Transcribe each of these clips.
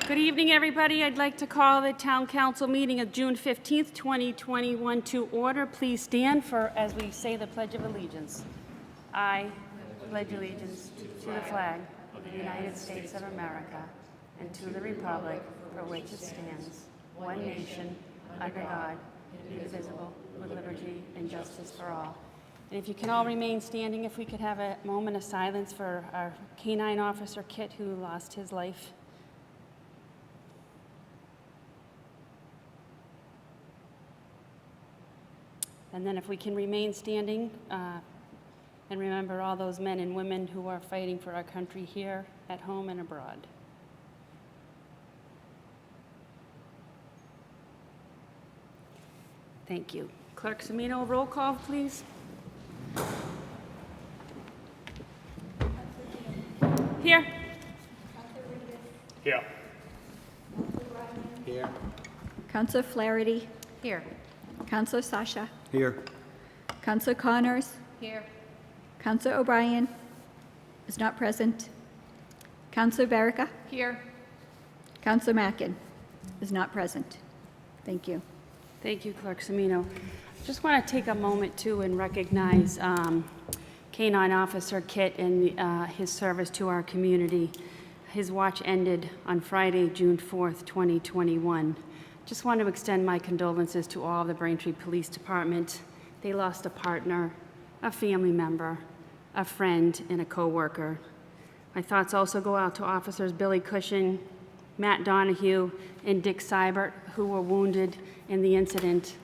Good evening, everybody. I'd like to call the Town Council meeting of June 15th, 2021 to order. Please stand for as we say the Pledge of Allegiance. I pledge allegiance to the flag of the United States of America and to the republic for which it stands, one nation, under God, indivisible, with liberty and justice for all. And if you can all remain standing, if we could have a moment of silence for our K-9 officer, Kit, who lost his life. And then if we can remain standing and remember all those men and women who are fighting for our country here, at home, and abroad. Thank you. Clerk Semino, roll call, please. Here. Here. Here. Councillor Flaherty. Here. Councillor Sasha. Here. Councillor Connors. Here. Councillor O'Brien is not present. Councillor Verica. Here. Councillor Mackin is not present. Thank you. Thank you, Clerk Semino. Just want to take a moment, too, and recognize K-9 Officer Kit and his service to our community. His watch ended on Friday, June 4th, 2021. Just want to extend my condolences to all of the Braintree Police Department. They lost a partner, a family member, a friend, and a co-worker. My thoughts also go out to Officers Billy Cushing, Matt Donahue, and Dick Seibert, who were wounded in the incident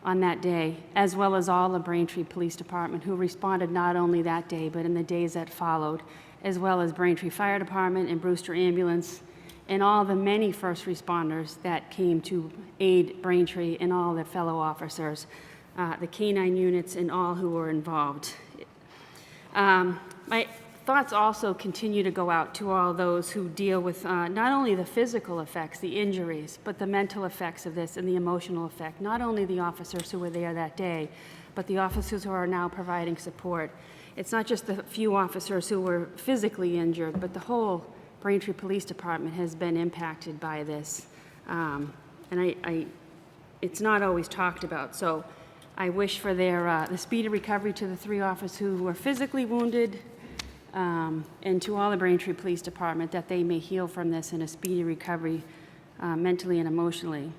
on that day, as well as all the Braintree Police Department who responded not only that day, but in the days that followed, as well as Braintree Fire Department and Brewster Ambulance, and all the many first responders that came to aid Braintree and all the fellow officers, the K-9 units and all who were involved. My thoughts also continue to go out to all those who deal with not only the physical effects, the injuries, but the mental effects of this and the emotional effect, not only the officers who were there that day, but the officers who are now providing support. It's not just the few officers who were physically injured, but the whole Braintree Police Department has been impacted by this. And it's not always talked about. So I wish for the speedy recovery to the 3 officers who were physically wounded, and to all the Braintree Police Department, that they may heal from this in a speedy recovery mentally and emotionally.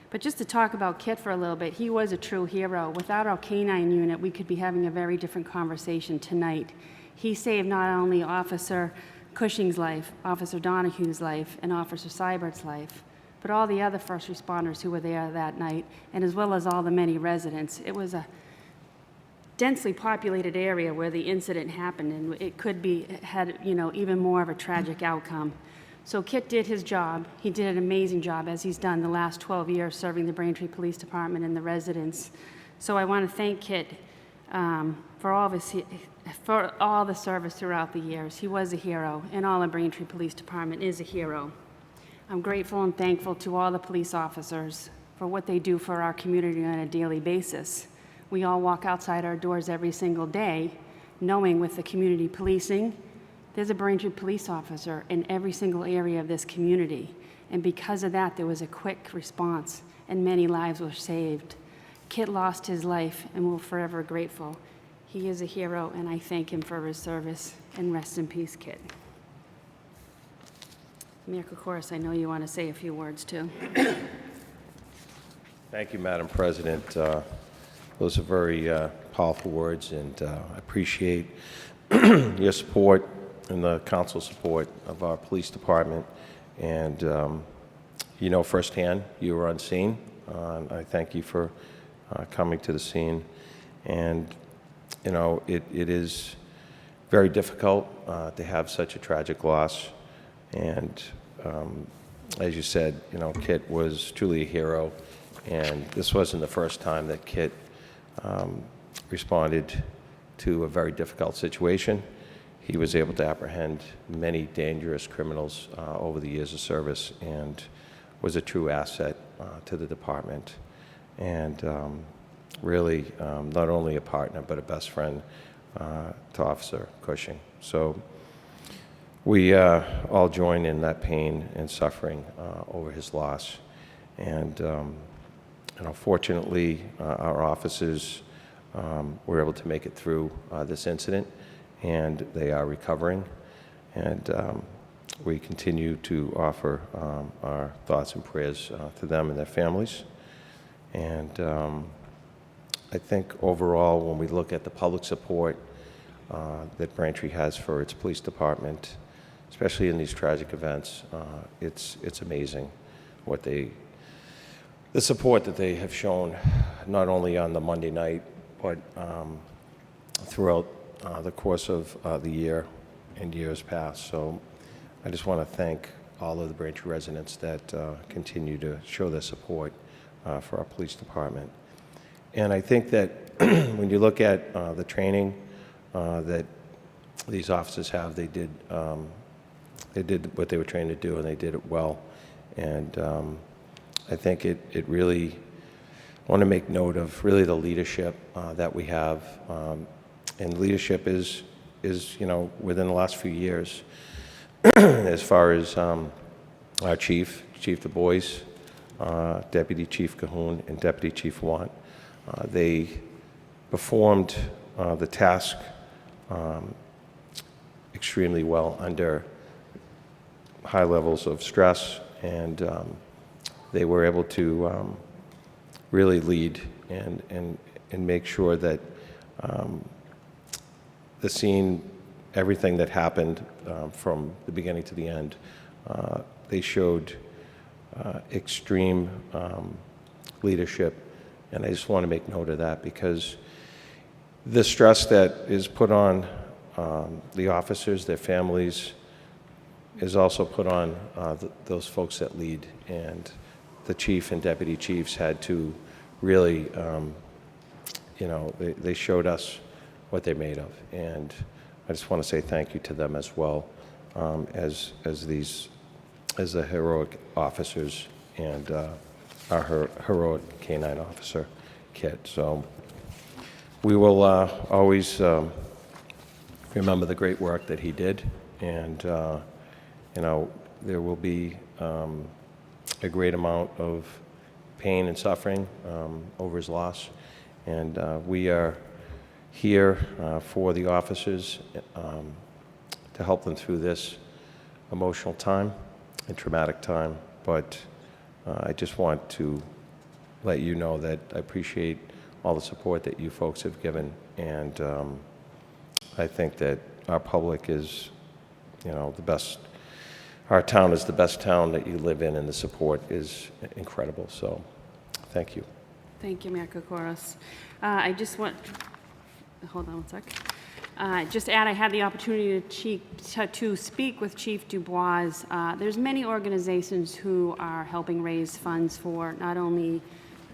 But just to talk about Kit for a little bit, he was a true hero. Without our K-9 unit, we could be having a very different conversation tonight. He saved not only Officer Cushing's life, Officer Donahue's life, and Officer Seibert's life, but all the other first responders who were there that night, and as well as all the many residents. It was a densely populated area where the incident happened, and it could be had even more of a tragic outcome. So Kit did his job. He did an amazing job, as he's done the last 12 years serving the Braintree Police Department and the residents. So I want to thank Kit for all the service throughout the years. He was a hero, and all the Braintree Police Department is a hero. I'm grateful and thankful to all the police officers for what they do for our community on a daily basis. We all walk outside our doors every single day, knowing with the community policing, there's a Braintree police officer in every single area of this community. And because of that, there was a quick response, and many lives were saved. Kit lost his life, and we're forever grateful. He is a hero, and I thank him for his service. And rest in peace, Kit. Mayor Kokoris, I know you want to say a few words, too. Thank you, Madam President. Those are very powerful words, and I appreciate your support and the council support of our police department. And firsthand, you were on scene. I thank you for coming to the scene. And, it is very difficult to have such a tragic loss. And as you said, Kit was truly a hero. And this wasn't the first time that Kit responded to a very difficult situation. He was able to apprehend many dangerous criminals over the years of service, and was a true asset to the department. And really, not only a partner, but a best friend to Officer Cushing. So we all join in that pain and suffering over his loss. And fortunately, our officers were able to make it through this incident, and they are recovering. And we continue to offer our thoughts and prayers to them and their families. And I think overall, when we look at the public support that Braintree has for its police department, especially in these tragic events, it's amazing what the support that they have shown, not only on the Monday night, but throughout the course of the year and years past. So I just want to thank all of the Braintree residents that continue to show their support for our police department. And I think that when you look at the training that these officers have, they did what they were trained to do, and they did it well. And I think it really, I want to make note of really the leadership that we have. And leadership is within the last few years, as far as our Chief Du Bois, Deputy Chief Cahoon, and Deputy Chief Want. They performed the task extremely well under high levels of stress, and they were able to really lead and make sure that the scene, everything that happened from the beginning to the end, they showed extreme leadership. And I just want to make note of that, because the stress that is put on the officers, their families, is also put on those folks that lead. And the chief and deputy chiefs had to really, they showed us what they're made of. And I just want to say thank you to them as well, as the heroic officers and our heroic K-9 officer, Kit. So we will always remember the great work that he did, and there will be a great amount of pain and suffering over his loss, and we are here for the officers to help them through this emotional time and traumatic time. But I just want to let you know that I appreciate all the support that you folks have given, and I think that our public is, the best. Our town is the best town that you live in, and the support is incredible. So, thank you. Thank you, Mayor Kokoros. I just want, hold on one sec. Just to add, I had the opportunity to speak with Chief Du Bois. There's many organizations who are helping raise funds for not only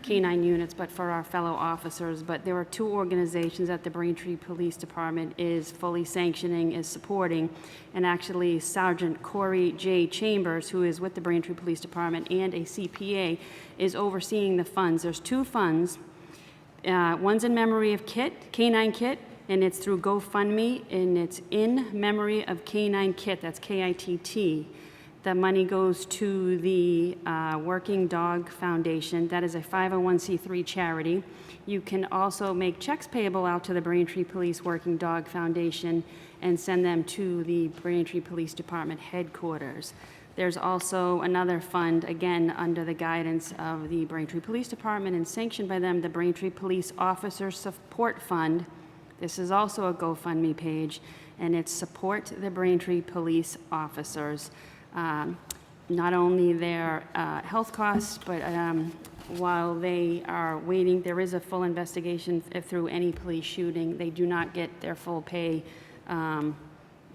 K-9 units, but for our fellow officers. But there are two organizations that the Braintree Police Department is fully sanctioning, is supporting, and actually Sergeant Corey J. Chambers, who is with the Braintree Police Department and a CPA, is overseeing the funds. There's two funds. One's in memory of Kit, K-9 Kit, and it's through GoFundMe, and it's in memory of K-9 Kit, that's K-I-T-T. The money goes to the Working Dog Foundation. That is a 501c3 charity. You can also make checks payable out to the Braintree Police Working Dog Foundation and send them to the Braintree Police Department headquarters. There's also another fund, again, under the guidance of the Braintree Police Department and sanctioned by them, the Braintree Police Officer Support Fund. This is also a GoFundMe page, and it's Support the Braintree Police Officers. Not only their health costs, but while they are waiting, there is a full investigation if through any police shooting. They do not get their full pay,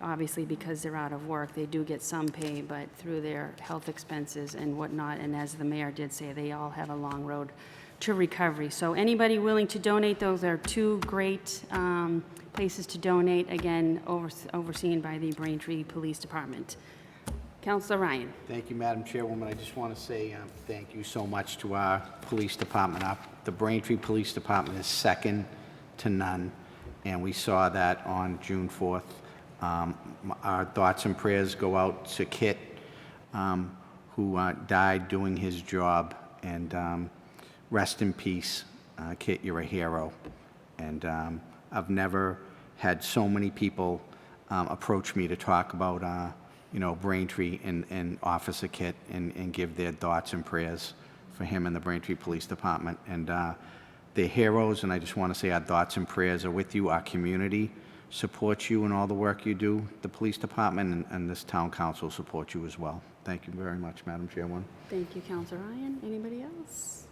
obviously because they're out of work. They do get some pay, but through their health expenses and whatnot. And as the mayor did say, they all have a long road to recovery. So anybody willing to donate, those are two great places to donate, again, overseen by the Braintree Police Department. Councilor Ryan. Thank you, Madam Chairwoman. I just want to say thank you so much to our police department. The Braintree Police Department is second to none, and we saw that on June 4th. Our thoughts and prayers go out to Kit, who died doing his job, and rest in peace. Kit, you're a hero. And I've never had so many people approach me to talk about, Braintree and Officer Kit and give their thoughts and prayers for him and the Braintree Police Department. And they're heroes, and I just want to say our thoughts and prayers are with you. Our community supports you in all the work you do. The police department and this town council support you as well. Thank you very much, Madam Chairwoman. Thank you, Counselor Ryan. Anybody else?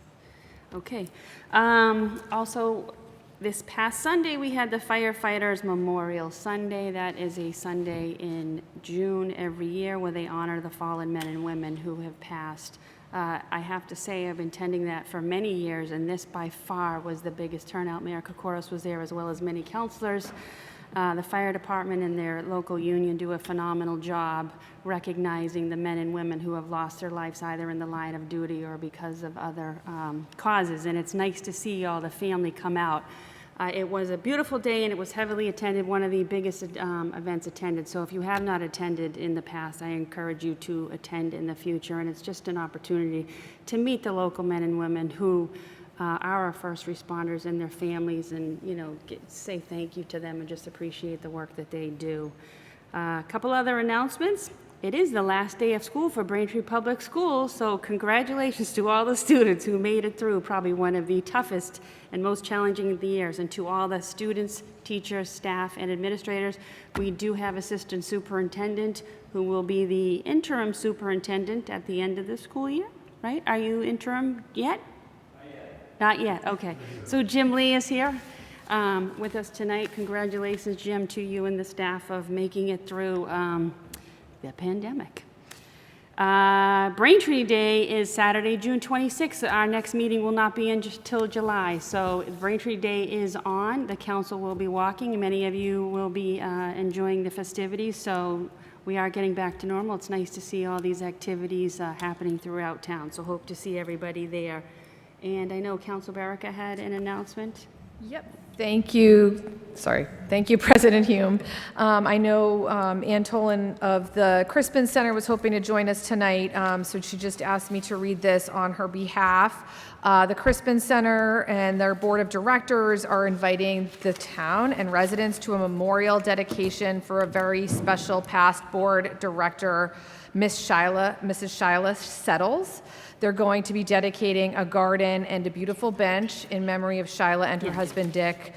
Okay. Also, this past Sunday, we had the Firefighters Memorial Sunday. That is a Sunday in June every year where they honor the fallen men and women who have passed. I have to say, I've been attending that for many years, and this by far was the biggest turnout. Mayor Kokoros was there, as well as many counselors. The fire department and their local union do a phenomenal job recognizing the men and women who have lost their lives either in the line of duty or because of other causes. And it's nice to see all the family come out. It was a beautiful day, and it was heavily attended, one of the biggest events attended. So if you have not attended in the past, I encourage you to attend in the future. And it's just an opportunity to meet the local men and women who are our first responders and their families, and say thank you to them and just appreciate the work that they do. A couple other announcemements. It is the last day of school for Braintree Public Schools, so congratulations to all the students who made it through probably one of the toughest and most challenging of the years. And to all the students, teachers, staff, and administrators, we do have Assistant Superintendent who will be the interim superintendent at the end of the school year, right? Are you interim yet? Not yet, okay. So Jim Lee is here with us tonight. Congratulations, Jim, to you and the staff of making it through the pandemic. Braintree Day is Saturday, June 26th. Our next meeting will not be until July. So Braintree Day is on. The council will be walking. Many of you will be enjoying the festivities. So we are getting back to normal. It's nice to see all these activities happening throughout town. So hope to see everybody there. And I know Council Baraka had an announcement. Yep. Thank you. Sorry. Thank you, President Hume. I know Ann Tolan of the Crispin Center was hoping to join us tonight, so she just asked me to read this on her behalf. The Crispin Center and their board of directors are inviting the town and residents to a memorial dedication for a very special past board director, Mrs. Shyla Settles. They're going to be dedicating a garden and a beautiful bench in memory of Shyla and her husband, Dick.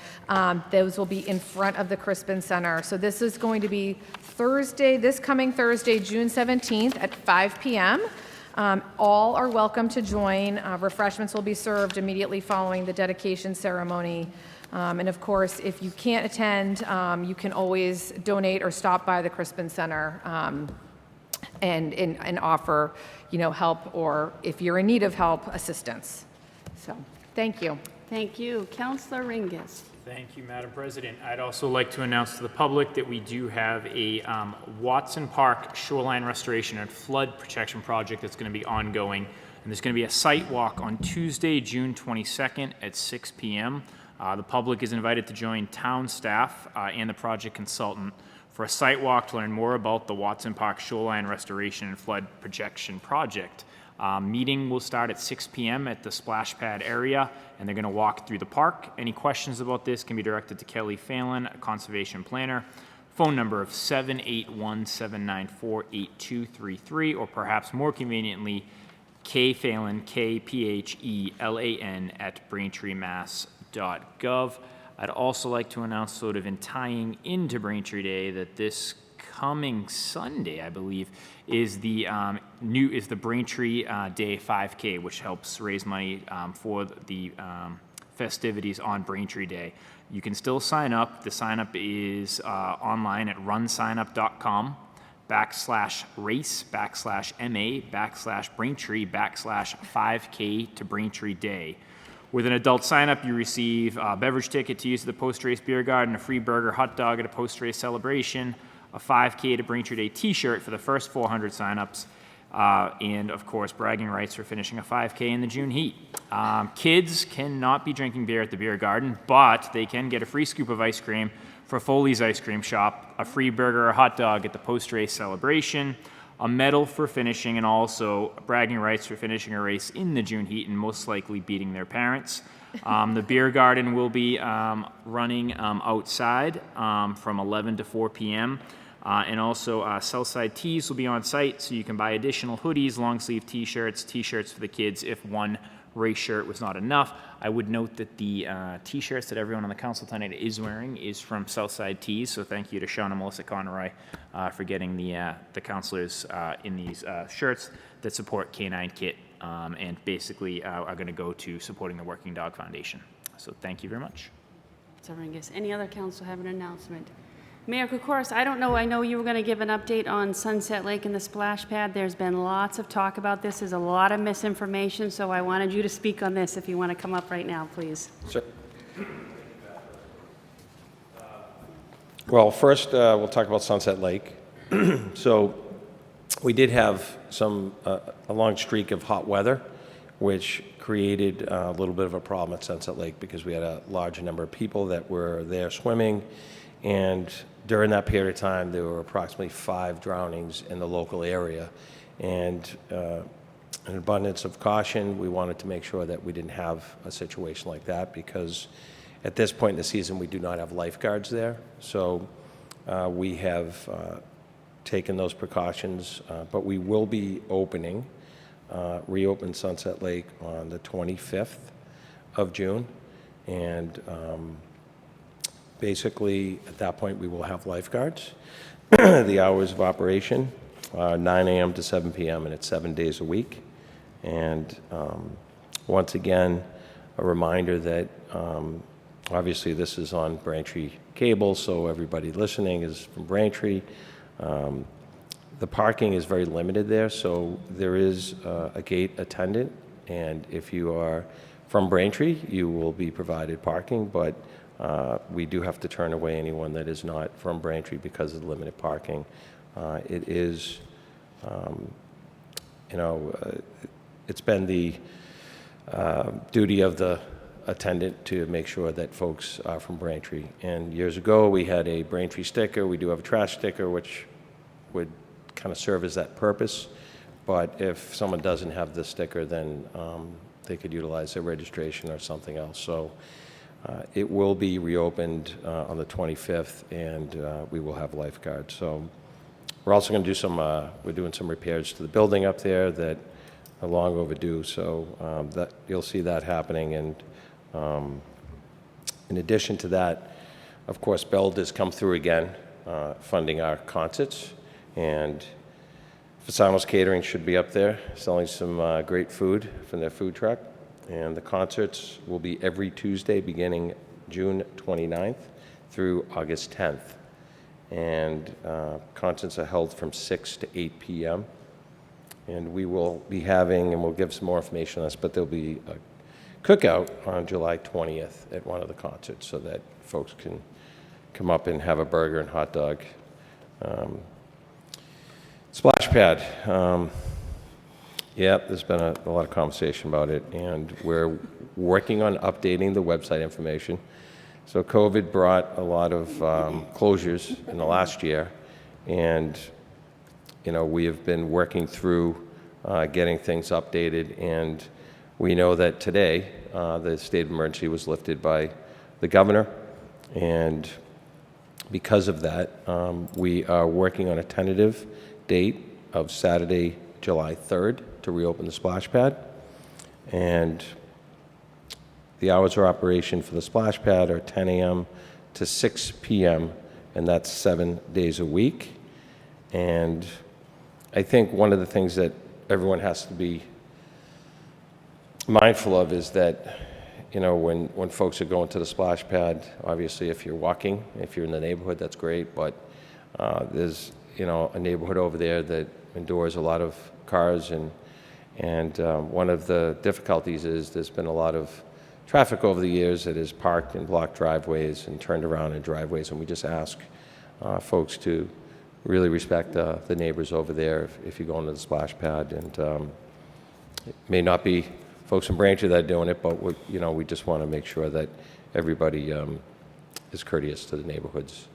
Those will be in front of the Crispin Center. So this is going to be this coming Thursday, June 17th at 5 p.m. All are welcome to join. Refreshments will be served immediately following the dedication ceremony. And of course, if you can't attend, you can always donate or stop by the Crispin Center and offer, help, or if you're in need of help, assistance. So, thank you. Thank you. Councilor Ringus. Thank you, Madam President. I'd also like to announce to the public that we do have a Watson Park shoreline restoration and flood protection project that's going to be ongoing. And there's going to be a site walk on Tuesday, June 22nd at 6 p.m. The public is invited to join town staff and the project consultant for a site walk to learn more about the Watson Park Shoreline Restoration and Flood Protection Project. Meeting will start at 6 p.m. at the splash pad area, and they're going to walk through the park. Any questions about this can be directed to Kelly Phelan, a conservation planner. Phone number of 781-794-8233, or perhaps more conveniently, K Phelan, KPHELAN at braintreemass.gov. I'd also like to announce, sort of in tying into Braintree Day, that this coming Sunday, I believe, is the Braintree Day 5K, which helps raise money for the festivities on Braintree Day. You can still sign up. The sign up is online at runsignup.com/race/MA/Braintree/5K to Braintree Day. With an adult sign-up, you receive a beverage ticket to use at the post-race beer garden, a free burger, hot dog at a post-race celebration, a 5K to Braintree Day t-shirt for the first 400 sign-ups, and, of course, bragging rights for finishing a 5K in the June heat. Kids cannot be drinking beer at the beer garden, but they can get a free scoop of ice cream for Foley's Ice Cream Shop, a free burger or hot dog at the post-race celebration, a medal for finishing, and also bragging rights for finishing a race in the June heat and most likely beating their parents. The beer garden will be running outside from 11 to 4 p.m. And also Southside Tees will be on site, so you can buy additional hoodies, long sleeve t-shirts for the kids if one race shirt was not enough. I would note that the t-shirts that everyone on the council tonight is wearing is from Southside Tees, so thank you to Sean and Melissa Conroy for getting the councilors in these shirts that support K9 Kit and basically are going to go to supporting the Working Dog Foundation. So thank you very much. So I guess any other council have an announcement? Mayor Kokoris, I don't know, I know you were going to give an update on Sunset Lake and the splash pad. There's been lots of talk about this. There's a lot of misinformation, so I wanted you to speak on this if you want to come up right now, please. Sir. Well, first, we'll talk about Sunset Lake. So we did have a long streak of hot weather, which created a little bit of a problem at Sunset Lake because we had a large number of people that were there swimming. And during that period of time, there were approximately 5 drownings in the local area. And an abundance of caution, we wanted to make sure that we didn't have a situation like that because at this point in the season, we do not have lifeguards there. So we have taken those precautions, but we will be reopen Sunset Lake on the 25th of June. And basically, at that point, we will have lifeguards. The hours of operation are 9 a.m. to 7 p.m., and it's 7 days a week. And once again, a reminder that obviously this is on Braintree cable, so everybody listening is from Braintree. The parking is very limited there, so there is a gate attendant, and if you are from Braintree, you will be provided parking, but we do have to turn away anyone that is not from Braintree because of the limited parking. It is, it's been the duty of the attendant to make sure that folks are from Braintree. And years ago, we had a Braintree sticker. We do have a trash sticker, which would kind of serve as that purpose. But if someone doesn't have the sticker, then they could utilize their registration or something else. So it will be reopened on the 25th, and we will have lifeguards. So we're also going to do we're doing some repairs to the building up there that are long overdue. So that you'll see that happening. And in addition to that, of course, BELD has come through again, funding our concerts. And Fasano's Catering should be up there selling some great food from their food truck. And the concerts will be every Tuesday beginning June 29th through August 10th. And concerts are held from 6 to 8 p.m. And we will be having, and we'll give some more information on this, but there'll be a cookout on July 20th at one of the concerts so that folks can come up and have a burger and hot dog. Splash pad. Yeah, there's been a lot of conversation about it, and we're working on updating the website information. So COVID brought a lot of closures in the last year, and we have been working through getting things updated, and we know that today the state of emergency was lifted by the governor, and because of that, we are working on a tentative date of Saturday, July 3rd to reopen the splash pad. And the hours of operation for the splash pad are 10 a.m. to 6 p.m., and that's 7 days a week. And I think one of the things that everyone has to be mindful of is that, when folks are going to the splash pad, obviously if you're walking, if you're in the neighborhood, that's great, but there's, a neighborhood over there that endures a lot of cars, and one of the difficulties is there's been a lot of traffic over the years that is parked in blocked driveways and turned around in driveways, and we just ask folks to really respect the neighbors over there if you go into the splash pad. And it may not be folks in Braintree that are doing it, but we just want to make sure that everybody is courteous to the neighborhoods,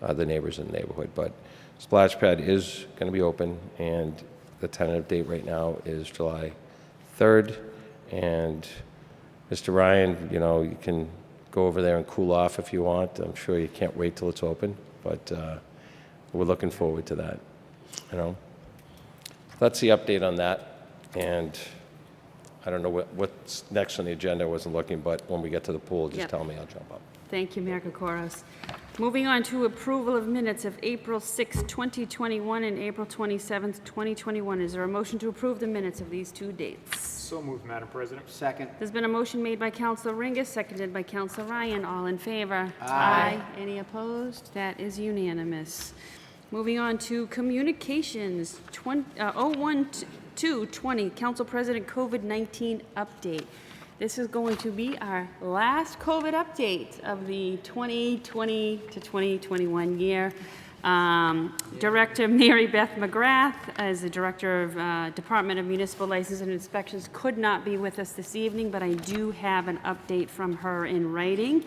the neighbors in the neighborhood. But splash pad is going to be open, and the tentative date right now is July 3rd. And Mr. Ryan, you can go over there and cool off if you want. I'm sure you can't wait till it's open, but we're looking forward to that. That's the update on that. And I don't know what's next on the agenda. I wasn't looking, but when we get to the pool, just Yep. tell me, I'll jump up. Thank you, Mayor Kokoros. Moving on to approval of minutes of April 6, 2021 and April 27th, 2021. Is there a motion to approve the minutes of these two dates? So moved, Madam President. Second. There's been a motion made by Councilor Ringus, seconded by Councilor Ryan. All in favor? Aye. Any opposed? That is unanimous. Moving on to communications, 01/2/20, Council President COVID-19 update. This is going to be our last COVID update of the 2020 to 2021 year. Director Mary Beth McGrath, as the Director of Department of Municipal License and Inspections, could not be with us this evening, but I do have an update from her in writing.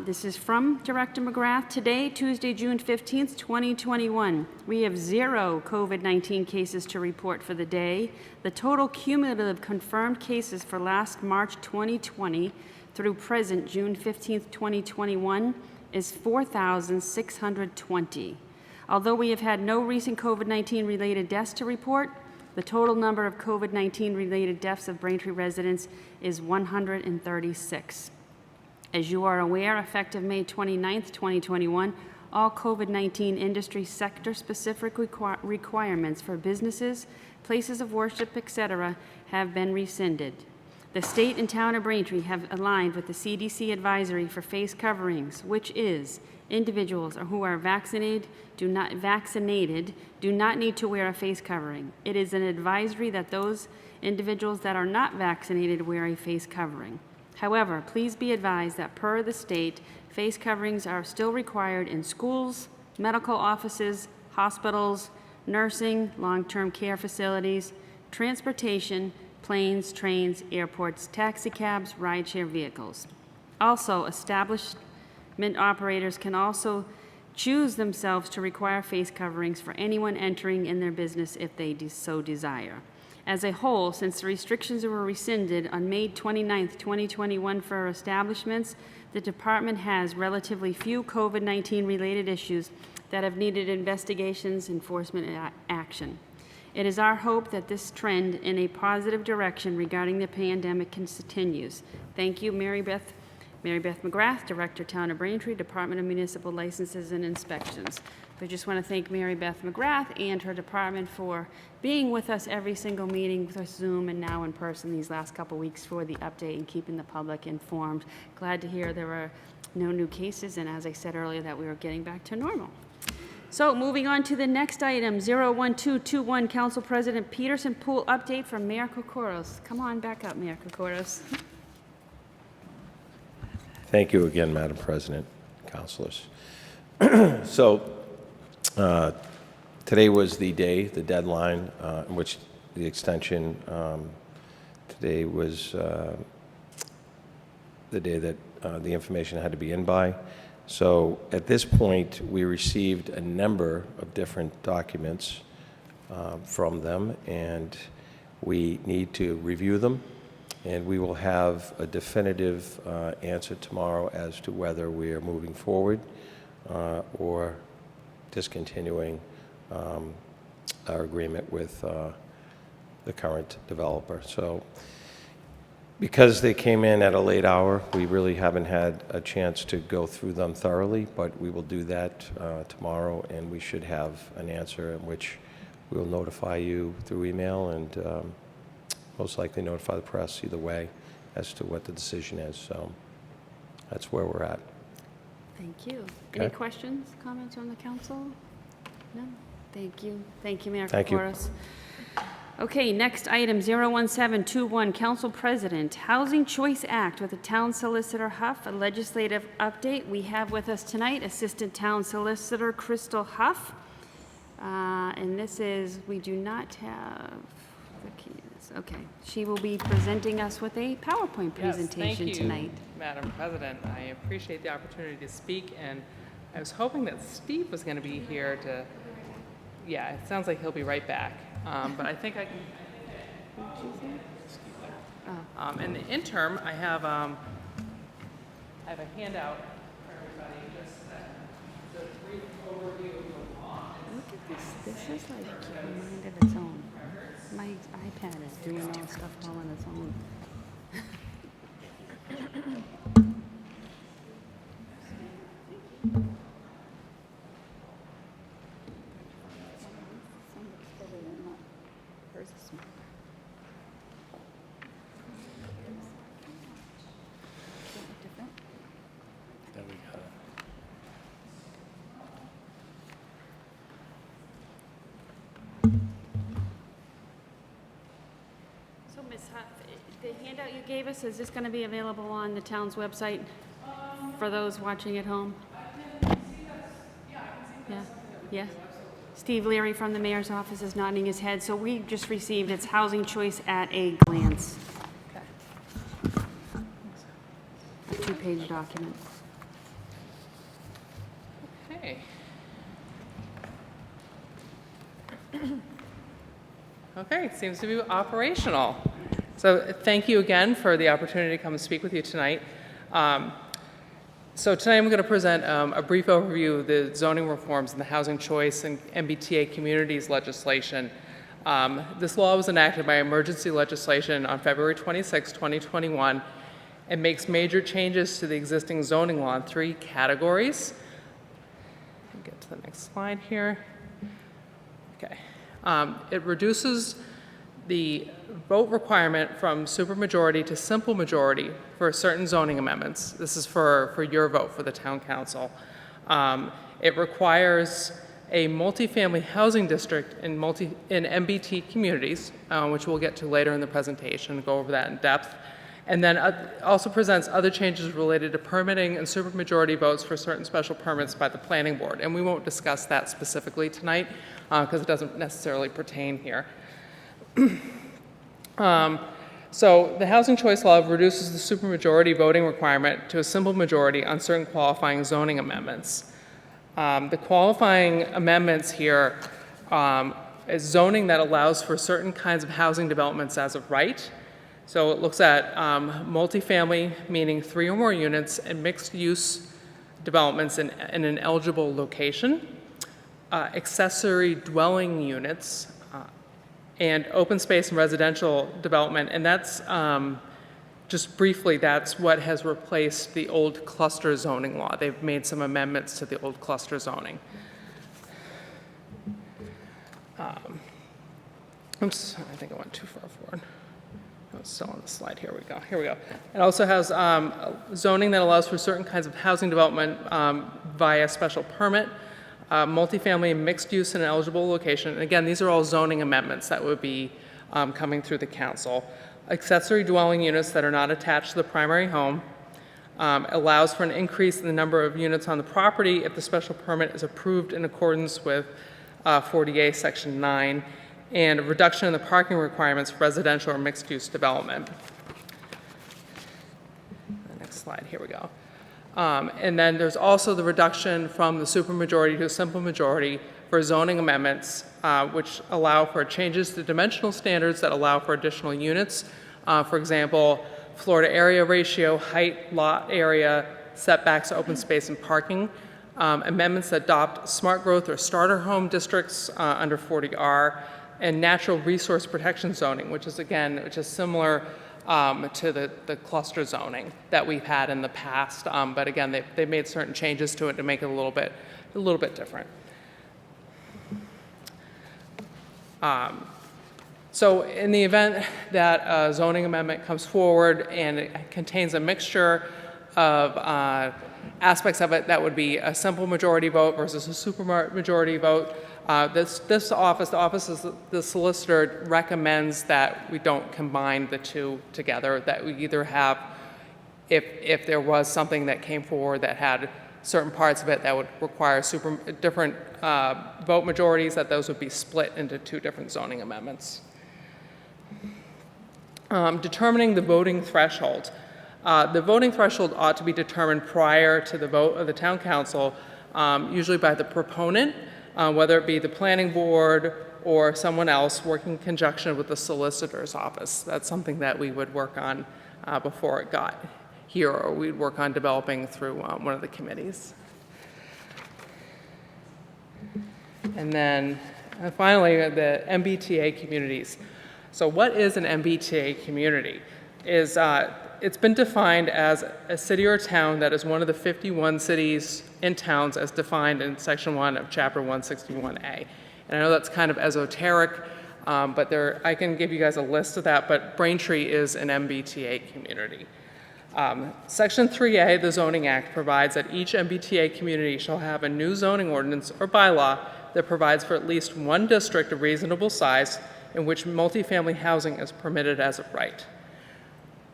This is from Director McGrath. Today, Tuesday, June 15th, 2021, we have 0 COVID-19 cases to report for the day. The total cumulative confirmed cases for last March 2020 through present June 15th, 2021 is 4,620. Although we have had no recent COVID-19 related deaths to report, the total number of COVID-19 related deaths of Braintree residents is 136. As you are aware, effective May 29th, 2021, all COVID-19 industry sector-specific requirements for businesses, places of worship, etc., have been rescinded. The state and town of Braintree have aligned with the CDC advisory for face coverings, which is individuals who are vaccinated do not need to wear a face covering. It is an advisory that those individuals that are not vaccinated wear a face covering. However, please be advised that per the state, face coverings are still required in schools, medical offices, hospitals, nursing, long-term care facilities, transportation, planes, trains, airports, taxi cabs, rideshare vehicles. Also, establishment operators can also choose themselves to require face coverings for anyone entering in their business if they so desire. As a whole, since the restrictions were rescinded on May 29th, 2021 for establishments, the department has relatively few COVID-19 related issues that have needed investigations, enforcement, and action. It is our hope that this trend in a positive direction regarding the pandemic continues. Thank you, Mary Beth McGrath, Director, Town of Braintree, Department of Municipal Licenses and Inspections. I just want to thank Mary Beth McGrath and her department for being with us every single meeting with Zoom and now in person these last couple weeks for the update and keeping the public informed. Glad to hear there were no new cases, and as I said earlier, that we were getting back to normal. So moving on to the next item, 01221, Council President Peterson Pool update from Mayor Kokoros. Come on back up, Mayor Kokoros. Thank you again, Madam President, councilors. So today was the deadline in which the extension, today was the day that the information had to be in by. So at this point, we received a number of different documents from them, and we need to review them. And we will have a definitive answer tomorrow as to whether we are moving forward or discontinuing our agreement with the current developer. So because they came in at a late hour, we really haven't had a chance to go through them thoroughly, but we will do that tomorrow, and we should have an answer in which we'll notify you through email and most likely notify the press either way as to what the decision is. So that's where we're at. Thank you. Any Okay. questions, comments from the council? No? Thank you. Thank you, Mayor Thank you. Kokoros. Okay, next item, 01721, Council President, Housing Choice Act with the Town Solicitor Huff, a legislative update. We have with us tonight Assistant Town Solicitor Crystal Huff. And this is, we do not have the key. Okay, she will be presenting us with a PowerPoint presentation tonight. Madam President. I appreciate the opportunity to speak, and I was hoping that Steve was going to be here to, yeah, it sounds like he'll be right back. But I think I can. In the interim, I have a handout for everybody, just a brief overview of the law. Look at this, this is like a mind of its own. My iPad is doing all stuff all on its own. So Ms. Huff, the handout you gave us, is this going to be available on the town's website for those watching at home? Yeah, yeah. Steve Leary from the mayor's office is nodding his head. So we just received its housing choice at a glance. A two-page document. Okay. Okay, seems to be operational. So thank you again for the opportunity to come and speak with you tonight. So tonight I'm going to present a brief overview of the zoning reforms in the housing choice and MBTA communities legislation. This law was enacted by emergency legislation on February 26, 2021, and makes major changes to the existing zoning law in 3 categories. Get to the next slide here. Okay. It reduces the vote requirement from supermajority to simple majority for certain zoning amendments. This is for your vote for the town council. It requires a multifamily housing district in MBT communities, which we'll get to later in the presentation, go over that in depth. And then also presents other changes related to permitting and supermajority votes for certain special permits by the planning board. And we won't discuss that specifically tonight because it doesn't necessarily pertain here. So the housing choice law reduces the supermajority voting requirement to a simple majority on certain qualifying zoning amendments. The qualifying amendments here is zoning that allows for certain kinds of housing developments as of right. So it looks at multifamily, meaning 3 or more units, and mixed-use developments in an eligible location, accessory dwelling units, and open space and residential development. And that's, just briefly, that's what has replaced the old cluster zoning law. They've made some amendments to the old cluster zoning. Oops, I think I went too far forward. Oh, it's still on the slide. Here we go. Here we go. It also has zoning that allows for certain kinds of housing development via special permit, multifamily and mixed use in an eligible location. And again, these are all zoning amendments that would be coming through the council. Accessory dwelling units that are not attached to the primary home, allows for an increase in the number of units on the property if the special permit is approved in accordance with 40A Section 9, and a reduction in the parking requirements for residential or mixed-use development. The next slide, here we go. And then there's also the reduction from the supermajority to a simple majority for zoning amendments, which allow for changes to dimensional standards that allow for additional units. For example, floor to area ratio, height, lot area, setbacks, open space, and parking. Amendments that adopt smart growth or starter home districts under 40R, and natural resource protection zoning, which is similar to the cluster zoning that we've had in the past. But again, they made certain changes to it to make it a little bit different. So in the event that a zoning amendment comes forward and it contains a mixture of aspects of it that would be a simple majority vote versus a supermajority vote, the office of the solicitor recommends that we don't combine the two together, that we either have, if there was something that came forward that had certain parts of it that would require different vote majorities, that those would be split into 2 different zoning amendments. Determining the voting threshold. The voting threshold ought to be determined prior to the vote of the town council, usually by the proponent, whether it be the planning board or someone else working in conjunction with the solicitor's office. That's something that we would work on before it got here, or we'd work on developing through one of the committees. And then finally, the MBTA communities. So what is an MBTA community? It's been defined as a city or town that is one of the 51 cities and towns as defined in Section 1 of Chapter 161A. And I know that's kind of esoteric, but I can give you guys a list of that, but Braintree is an MBTA community. Section 3A, the Zoning Act, provides that each MBTA community shall have a new zoning ordinance or bylaw that provides for at least one district of reasonable size in which multifamily housing is permitted as of right.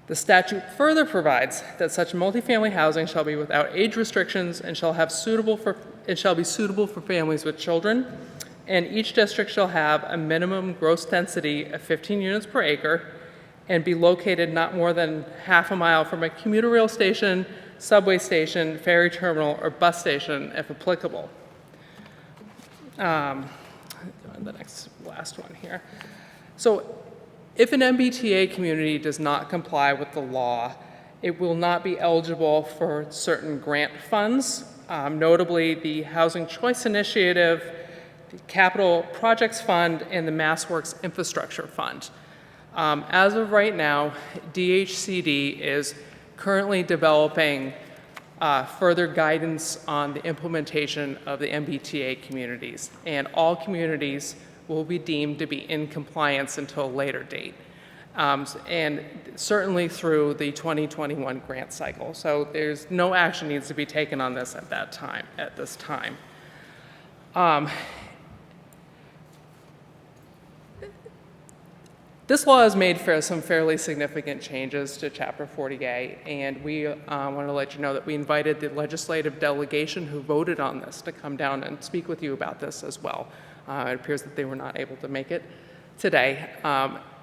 The statute further provides that such multifamily housing shall be without age restrictions and shall be suitable for families with children, and each district shall have a minimum gross density of 15 units per acre and be located not more than half a mile from a commuter rail station, subway station, ferry terminal, or bus station, if applicable. The last one here. So if an MBTA community does not comply with the law, it will not be eligible for certain grant funds, notably the Housing Choice Initiative, the Capital Projects Fund, and the MassWorks Infrastructure Fund. As of right now, DHCD is currently developing further guidance on the implementation of the MBTA communities, and all communities will be deemed to be in compliance until a later date, and certainly through the 2021 grant cycle. So there's no action needs to be taken on this at this time. This law has made some fairly significant changes to Chapter 40A, and we want to let you know that we invited the legislative delegation who voted on this to come down and speak with you about this as well. It appears that they were not able to make it today.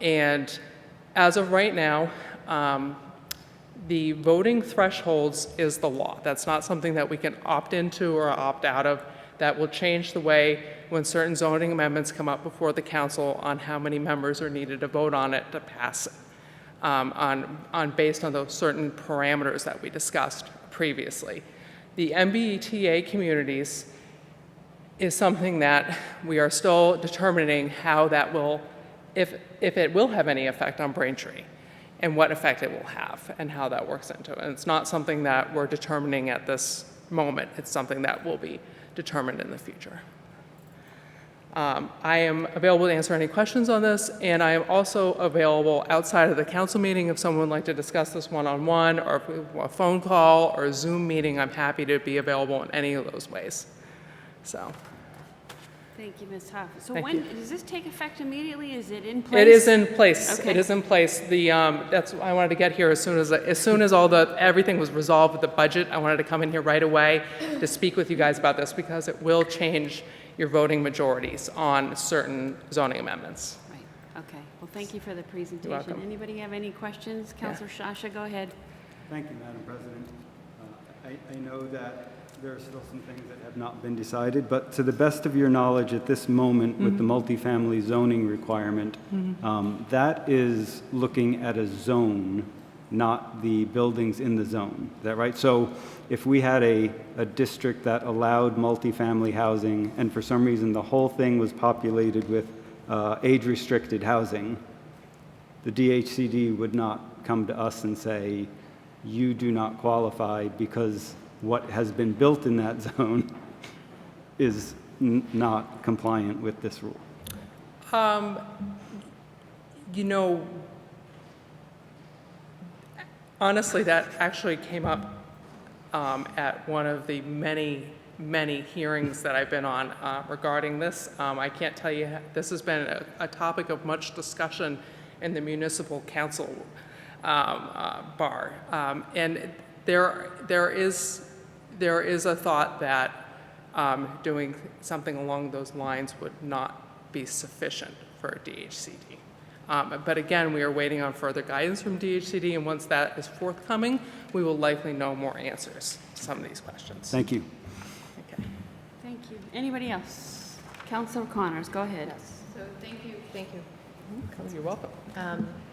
And as of right now, the voting thresholds is the law. That's not something that we can opt into or opt out of. That will change the way when certain zoning amendments come up before the council on how many members are needed to vote on it to pass it, based on those certain parameters that we discussed previously. The MBTA communities is something that we are still determining how that will, if it will have any effect on Braintree, and what effect it will have, and how that works into it. And it's not something that we're determining at this moment. It's something that will be determined in the future. I am available to answer any questions on this, and I am also available outside of the council meeting if someone would like to discuss this one-on-one, or if we want a phone call or a Zoom meeting. I'm happy to be available in any of those ways. So. Thank you, Ms. Huff. So Thank you. does this take effect immediately? Is it in place? It is in place. Okay. It is in place. That's I wanted to get here as soon as everything was resolved with the budget. I wanted to come in here right away to speak with you guys about this because it will change your voting majorities on certain zoning amendments. Right, okay. Well, thank you for the presentation. welcome. Anybody have any questions? Councilor Shasha, go ahead. Thank you, Madam President. I know that there are still some things that have not been decided, but to the best of your knowledge at this moment with the multifamily zoning requirement, that is looking at a zone, not the buildings in the zone. Is that right? So if we had a district that allowed multifamily housing and for some reason the whole thing was populated with age-restricted housing, the DHCD would not come to us and say, you do not qualify because what has been built in that zone is not compliant with this rule. You know, honestly, that actually came up at one of the many, many hearings that I've been on regarding this. I can't tell you, this has been a topic of much discussion in the municipal council bar. And there is a thought that doing something along those lines would not be sufficient for a DHCD. But again, we are waiting on further guidance from DHCD, and once that is forthcoming, we will likely know more answers to some of these questions. Thank you. Okay. Thank you. Anybody else? Councilor Connors, go ahead. So thank you. You're welcome.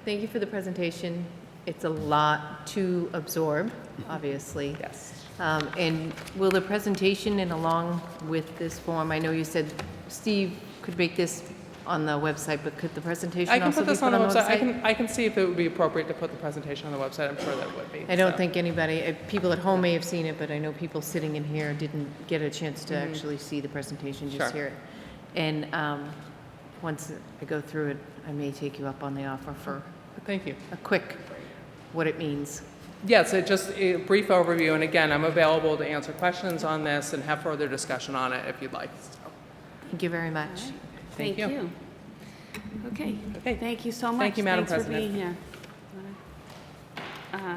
Thank you for the presentation. It's a lot to absorb, obviously. Yes. And will the presentation and along with this form, I know you said Steve could make this on the website, but could the presentation I can also put be this put on the website. I can see if it would be appropriate to put the presentation on the website. I'm sure that would be. I don't So, think anybody, people at home may have seen it, but I know people sitting in here didn't get a chance to actually see the presentation, just Sure. hear it. And once I go through it, I may take you up on the offer for Thank you. a quick, what it means. Yes, just a brief overview, and again, I'm available to answer questions on this and have further discussion on it if you'd like. So, Thank you very much. Thank you. Okay. Okay. Thank you so much. Thank you, Madam Thanks President. for being here.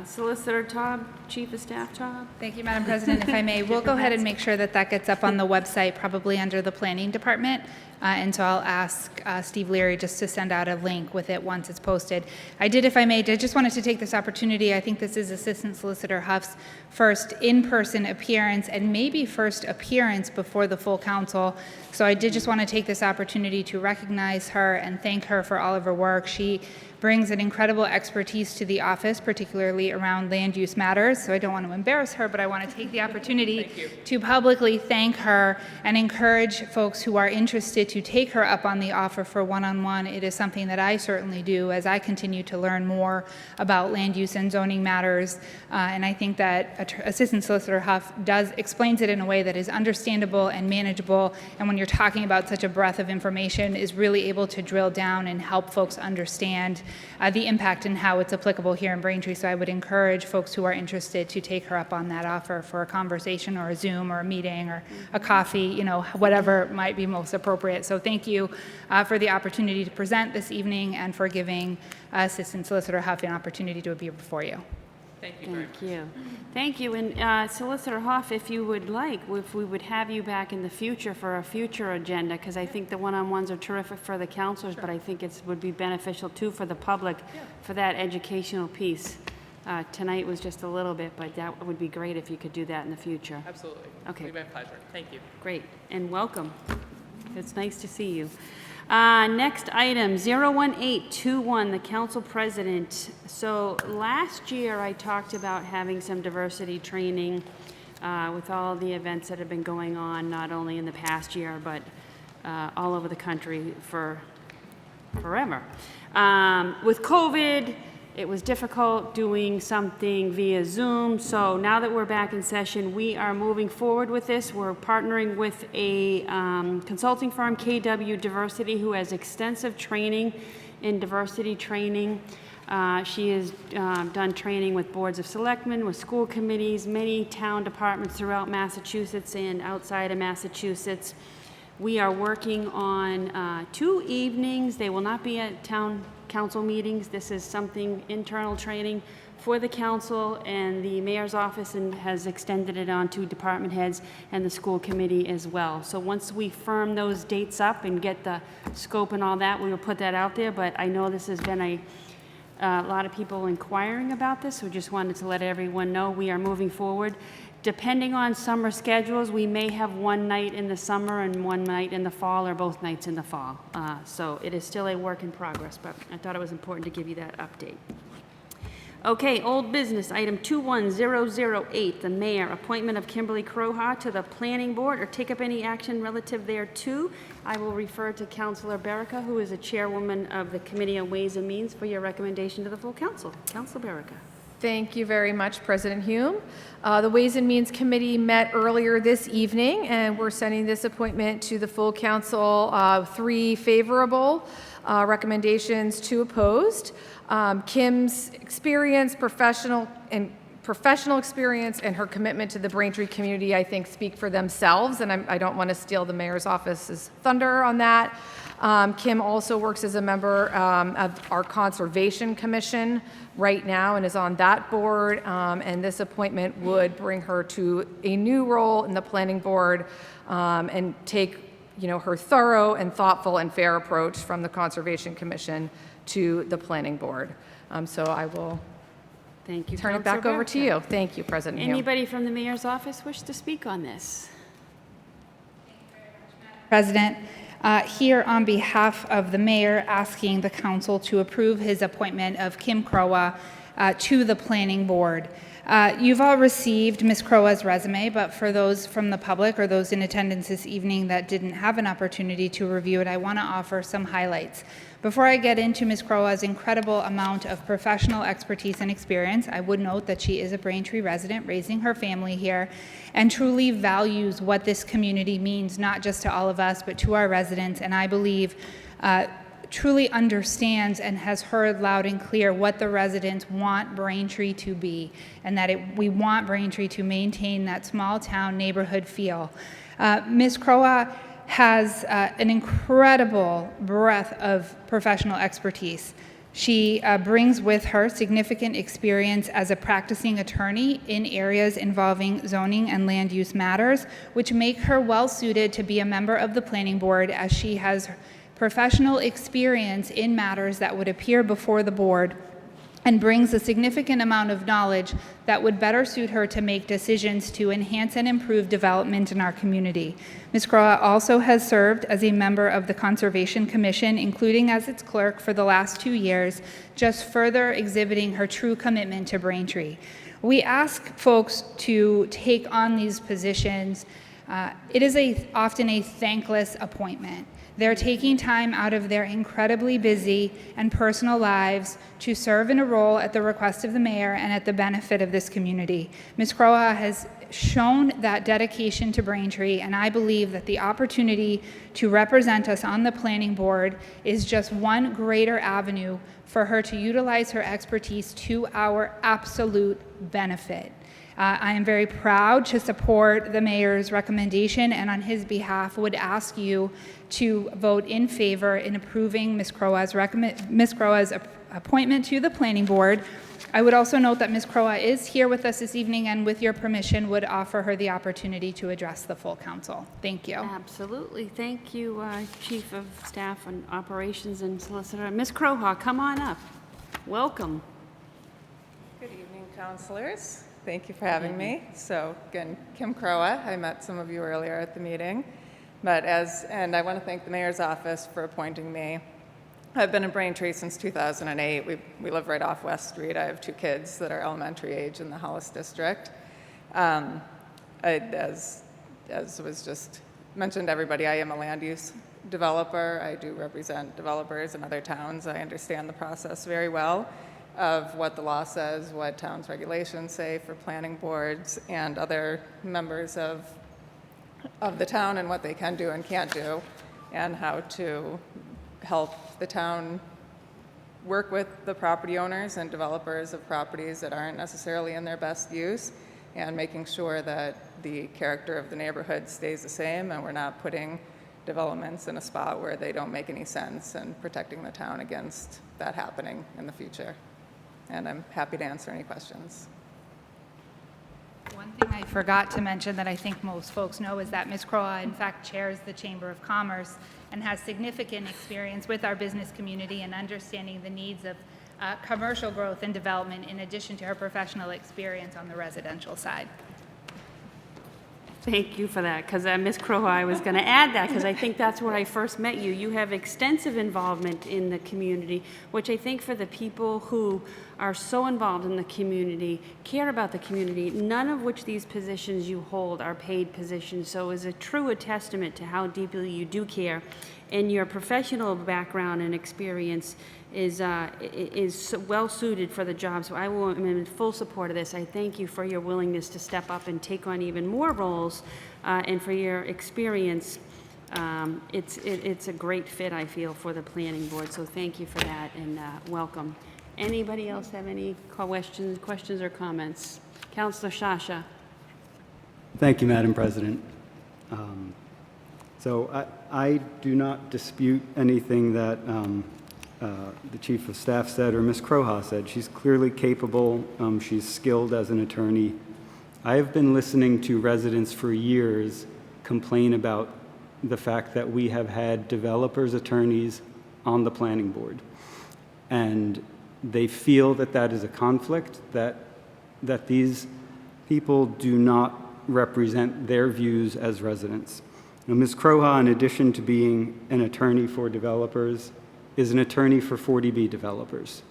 Solicitor Taub, Chief of Staff Taub. Thank you, Madam President. If I may, we'll go ahead and make sure that that gets up on the website, probably under the Planning Department. And so I'll ask Steve Leary just to send out a link with it once it's posted. I did, if I may, I just wanted to take this opportunity. I think this is Assistant Solicitor Huff's first in-person appearance and maybe first appearance before the full council. So I did just want to take this opportunity to recognize her and thank her for all of her work. She brings an incredible expertise to the office, particularly around land use matters. So I don't want to embarrass her, but I want to take the opportunity to publicly thank her and encourage folks who are interested to take her up on the offer for one-on-one. It is something that I certainly do as I continue to learn more about land use and zoning matters. And I think that Assistant Solicitor Huff explains it in a way that is understandable and manageable. And when you're talking about such a breadth of information, is really able to drill down and help folks understand the impact and how it's applicable here in Braintree. So I would encourage folks who are interested to take her up on that offer for a conversation or a Zoom or a meeting or a coffee, you know, whatever might be most appropriate. So thank you for the opportunity to present this evening and for giving Assistant Solicitor Huff an opportunity to appear before you. Thank you very much. Thank you. Thank you. And Solicitor Hoff, if you would like, if we would have you back in the future for a future agenda, because I think the one-on-ones are terrific for the counselors, but I think it would be beneficial too for the public for that educational piece. Tonight was just a little bit, but that would be great if you could do that in the future. Absolutely. Okay. It'll be my pleasure. Thank you. Great, and welcome. It's nice to see you. Next item, 01821, the council president. So last year, I talked about having some diversity training with all the events that have been going on, not only in the past year, but all over the country for forever. With COVID, it was difficult doing something via Zoom, so now that we're back in session, we are moving forward with this. We're partnering with a consulting firm, KW Diversity, who has extensive training in diversity training. She has done training with boards of selectmen, with school committees, many town departments throughout Massachusetts and outside of Massachusetts. We are working on 2 evenings. They will not be at town council meetings. This is something internal training for the council and the mayor's office, and has extended it on to department heads and the school committee as well. So once we firm those dates up and get the scope and all that, we will put that out there. But I know this has been a lot of people inquiring about this, so just wanted to let everyone know we are moving forward. Depending on summer schedules, we may have one night in the summer and one night in the fall, or both nights in the fall. So it is still a work in progress, but I thought it was important to give you that update. Okay, old business, item 21008, the mayor, appointment of Kimberly Croha to the planning board, or take up any action relative thereto. I will refer to Councilor Berica, who is a chairwoman of the Committee on Ways and Means, for your recommendation to the full council. Councilor Berica. Thank you very much, President Hume. The Ways and Means Committee met earlier this evening, and we're sending this appointment to the full council. 3 favorable recommendations, 2 opposed. Kim's experience, professional experience, and her commitment to the Braintree community, I think, speak for themselves, and I don't want to steal the mayor's office's thunder on that. Kim also works as a member of our Conservation Commission right now and is on that board, and this appointment would bring her to a new role in the planning board and take her thorough and thoughtful and fair approach from the Conservation Commission to the Planning Board. So I will Thank you. turn it back Counselor over to Barca. you. Thank you, President Hume. Anybody from the mayor's office wish to speak on this? President, here on behalf of the mayor, asking the council to approve his appointment of Kim Crowa to the planning board. You've all received Ms. Crowa's resume, but for those from the public or those in attendance this evening that didn't have an opportunity to review it, I want to offer some highlights. Before I get into Ms. Crowa's incredible amount of professional expertise and experience, I would note that she is a Braintree resident, raising her family here, and truly values what this community means, not just to all of us, but to our residents, and I believe truly understands and has heard loud and clear what the residents want Braintree to be, and that we want Braintree to maintain that small town neighborhood feel. Ms. Crowa has an incredible breadth of professional expertise. She brings with her significant experience as a practicing attorney in areas involving zoning and land use matters, which make her well suited to be a member of the planning board, as she has professional experience in matters that would appear before the board, and brings a significant amount of knowledge that would better suit her to make decisions to enhance and improve development in our community. Ms. Crowa also has served as a member of the Conservation Commission, including as its clerk for the last 2 years, just further exhibiting her true commitment to Braintree. We ask folks to take on these positions. It is often a thankless appointment. They're taking time out of their incredibly busy and personal lives to serve in a role at the request of the mayor and at the benefit of this community. Ms. Crowa has shown that dedication to Braintree, and I believe that the opportunity to represent us on the planning board is just one greater avenue for her to utilize her expertise to our absolute benefit. I am very proud to support the mayor's recommendation, and on his behalf would ask you to vote in favor in approving Ms. Crowa's appointment to the planning board. I would also note that Ms. Crowa is here with us this evening, and with your permission would offer her the opportunity to address the full council. Thank you. Absolutely. Thank you, Chief of Staff and Operations and Solicitor. Ms. Crowa, come on up. Welcome. Good evening, councilors. Thank you for having me. So again, Kim Crowa. I met some of you earlier at the meeting, and I want to thank the mayor's office for appointing me. I've been in Braintree since 2008. We live right off West Street. I have 2 kids that are elementary age in the Hollis district. As was just mentioned to everybody, I am a land use developer. I do represent developers in other towns. I understand the process very well of what the law says, what towns' regulations say for planning boards and other members of the town, and what they can do and can't do, and how to help the town work with the property owners and developers of properties that aren't necessarily in their best use, and making sure that the character of the neighborhood stays the same and we're not putting developments in a spot where they don't make any sense, and protecting the town against that happening in the future. And I'm happy to answer any questions. One thing I forgot to mention that I think most folks know is that Ms. Crowa, in fact, chairs the Chamber of Commerce and has significant experience with our business community and understanding the needs of commercial growth and development, in addition to her professional experience on the residential side. Thank you for that, because Ms. Crowa, I was going to add that, because I think that's where I first met you. You have extensive involvement in the community, which I think for the people who are so involved in the community, care about the community, none of which these positions you hold are paid positions, so is a true testament to how deeply you do care, and your professional background and experience is well suited for the job. So I'm in full support of this. I thank you for your willingness to step up and take on even more roles, and for your experience. It's a great fit, I feel, for the planning board. So thank you for that, and welcome. Anybody else have any questions or comments? Councilor Shasha. Thank you, Madam President. So I do not dispute anything that the Chief of Staff said or Ms. Crowa said. She's clearly capable. She's skilled as an attorney. I have been listening to residents for years complain about the fact that we have had developers' attorneys on the planning board. And they feel that that is a conflict, that these people do not represent their views as residents. Now, Ms. Croha, in addition to being an attorney for developers, is an attorney for 40B developers.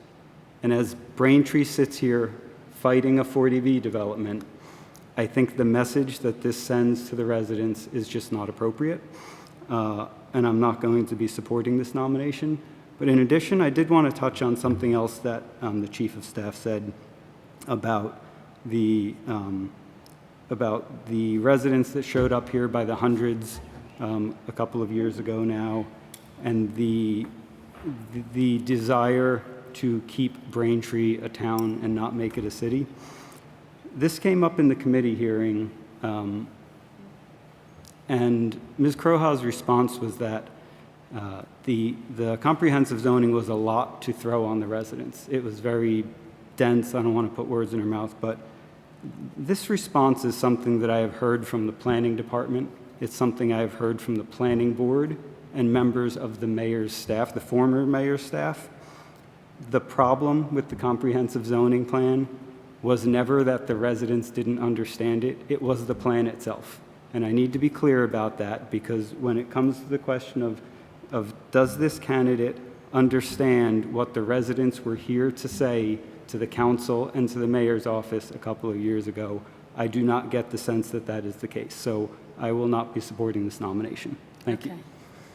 And as Braintree sits here fighting a 40B development, I think the message that this sends to the residents is just not appropriate. And I'm not going to be supporting this nomination. But in addition, I did want to touch on something else that the Chief of Staff said about the residents that showed up here by the hundreds a couple of years ago now, and the desire to keep Braintree a town and not make it a city. This came up in the committee hearing, and Ms. Croha's response was that the comprehensive zoning was a lot to throw on the residents. It was very dense. I don't want to put words in her mouth, but this response is something that I have heard from the planning department. It's something I have heard from the planning board and members of the mayor's staff, the former mayor's staff. The problem with the comprehensive zoning plan was never that the residents didn't understand it. It was the plan itself. And I need to be clear about that, because when it comes to the question of does this candidate understand what the residents were here to say to the council and to the mayor's office a couple of years ago, I do not get the sense that that is the case. So I will not be supporting this nomination. Thank you.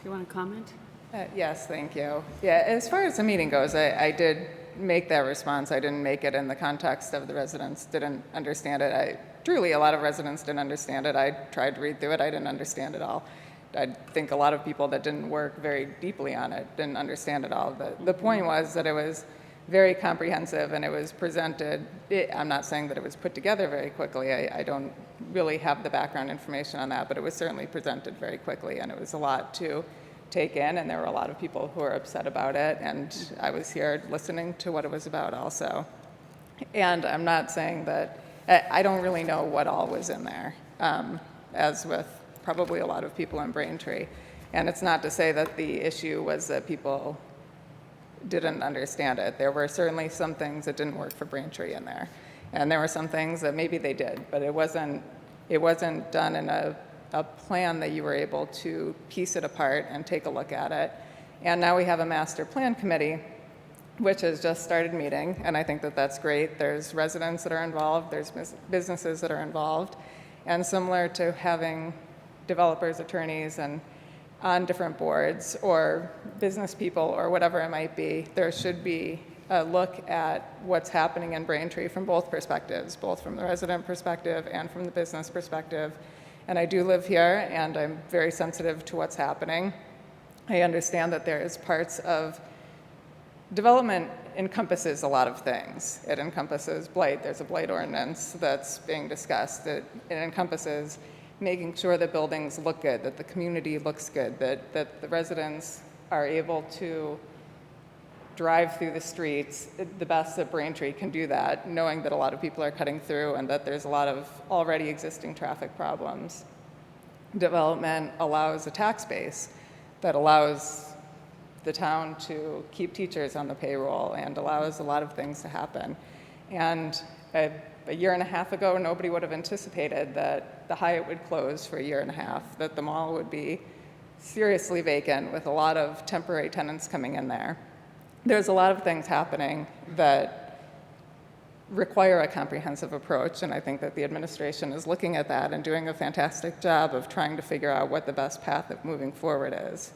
You want to comment? Yes, thank you. Yeah, as far as the meeting goes, I did make that response. I didn't make it in the context of the residents didn't understand it. Truly, a lot of residents didn't understand it. I tried to read through it. I didn't understand it all. I think a lot of people that didn't work very deeply on it didn't understand it all. The point was that it was very comprehensive, and it was presented. I'm not saying that it was put together very quickly. I don't really have the background information on that, but it was certainly presented very quickly, and it was a lot to take in, and there were a lot of people who were upset about it, and I was here listening to what it was about also. And I'm not saying that, I don't really know what all was in there, as with probably a lot of people in Braintree. And it's not to say that the issue was that people didn't understand it. There were certainly some things that didn't work for Braintree in there. And there were some things that maybe they did, but it wasn't done in a plan that you were able to piece it apart and take a look at it. And now we have a master plan committee, which has just started meeting, and I think that that's great. There's residents that are involved, there's businesses that are involved, and similar to having developers, attorneys, and on different boards, or business people, or whatever it might be, there should be a look at what's happening in Braintree from both perspectives, both from the resident perspective and from the business perspective. And I do live here, and I'm very sensitive to what's happening. I understand that there is parts of development encompasses a lot of things. It encompasses blight. There's a blight ordinance that's being discussed. It encompasses making sure that buildings look good, that the community looks good, that the residents are able to drive through the streets the best that Braintree can do that, knowing that a lot of people are cutting through and that there's a lot of already existing traffic problems. Development allows a tax base that allows the town to keep teachers on the payroll and allows a lot of things to happen. And a year and a half ago, nobody would have anticipated that the Hyatt would close for a year and a half, that the mall would be seriously vacant with a lot of temporary tenants coming in there. There's a lot of things happening that require a comprehensive approach, and I think that the administration is looking at that and doing a fantastic job of trying to figure out what the best path of moving forward is.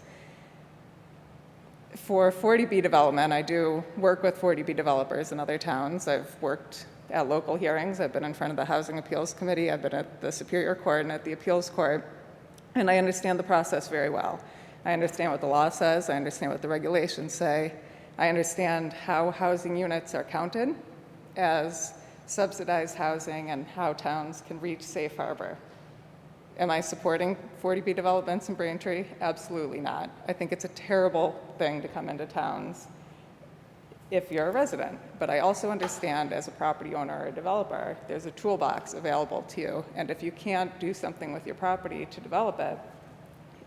For 40B development, I do work with 40B developers in other towns. I've worked at local hearings. I've been in front of the Housing Appeals Committee. I've been at the Superior Court and at the Appeals Court, and I understand the process very well. I understand what the law says. I understand what the regulations say. I understand how housing units are counted as subsidized housing and how towns can reach safe harbor. Am I supporting 40B developments in Braintree? Absolutely not. I think it's a terrible thing to come into towns if you're a resident. But I also understand as a property owner or a developer, there's a toolbox available to you. And if you can't do something with your property to develop it,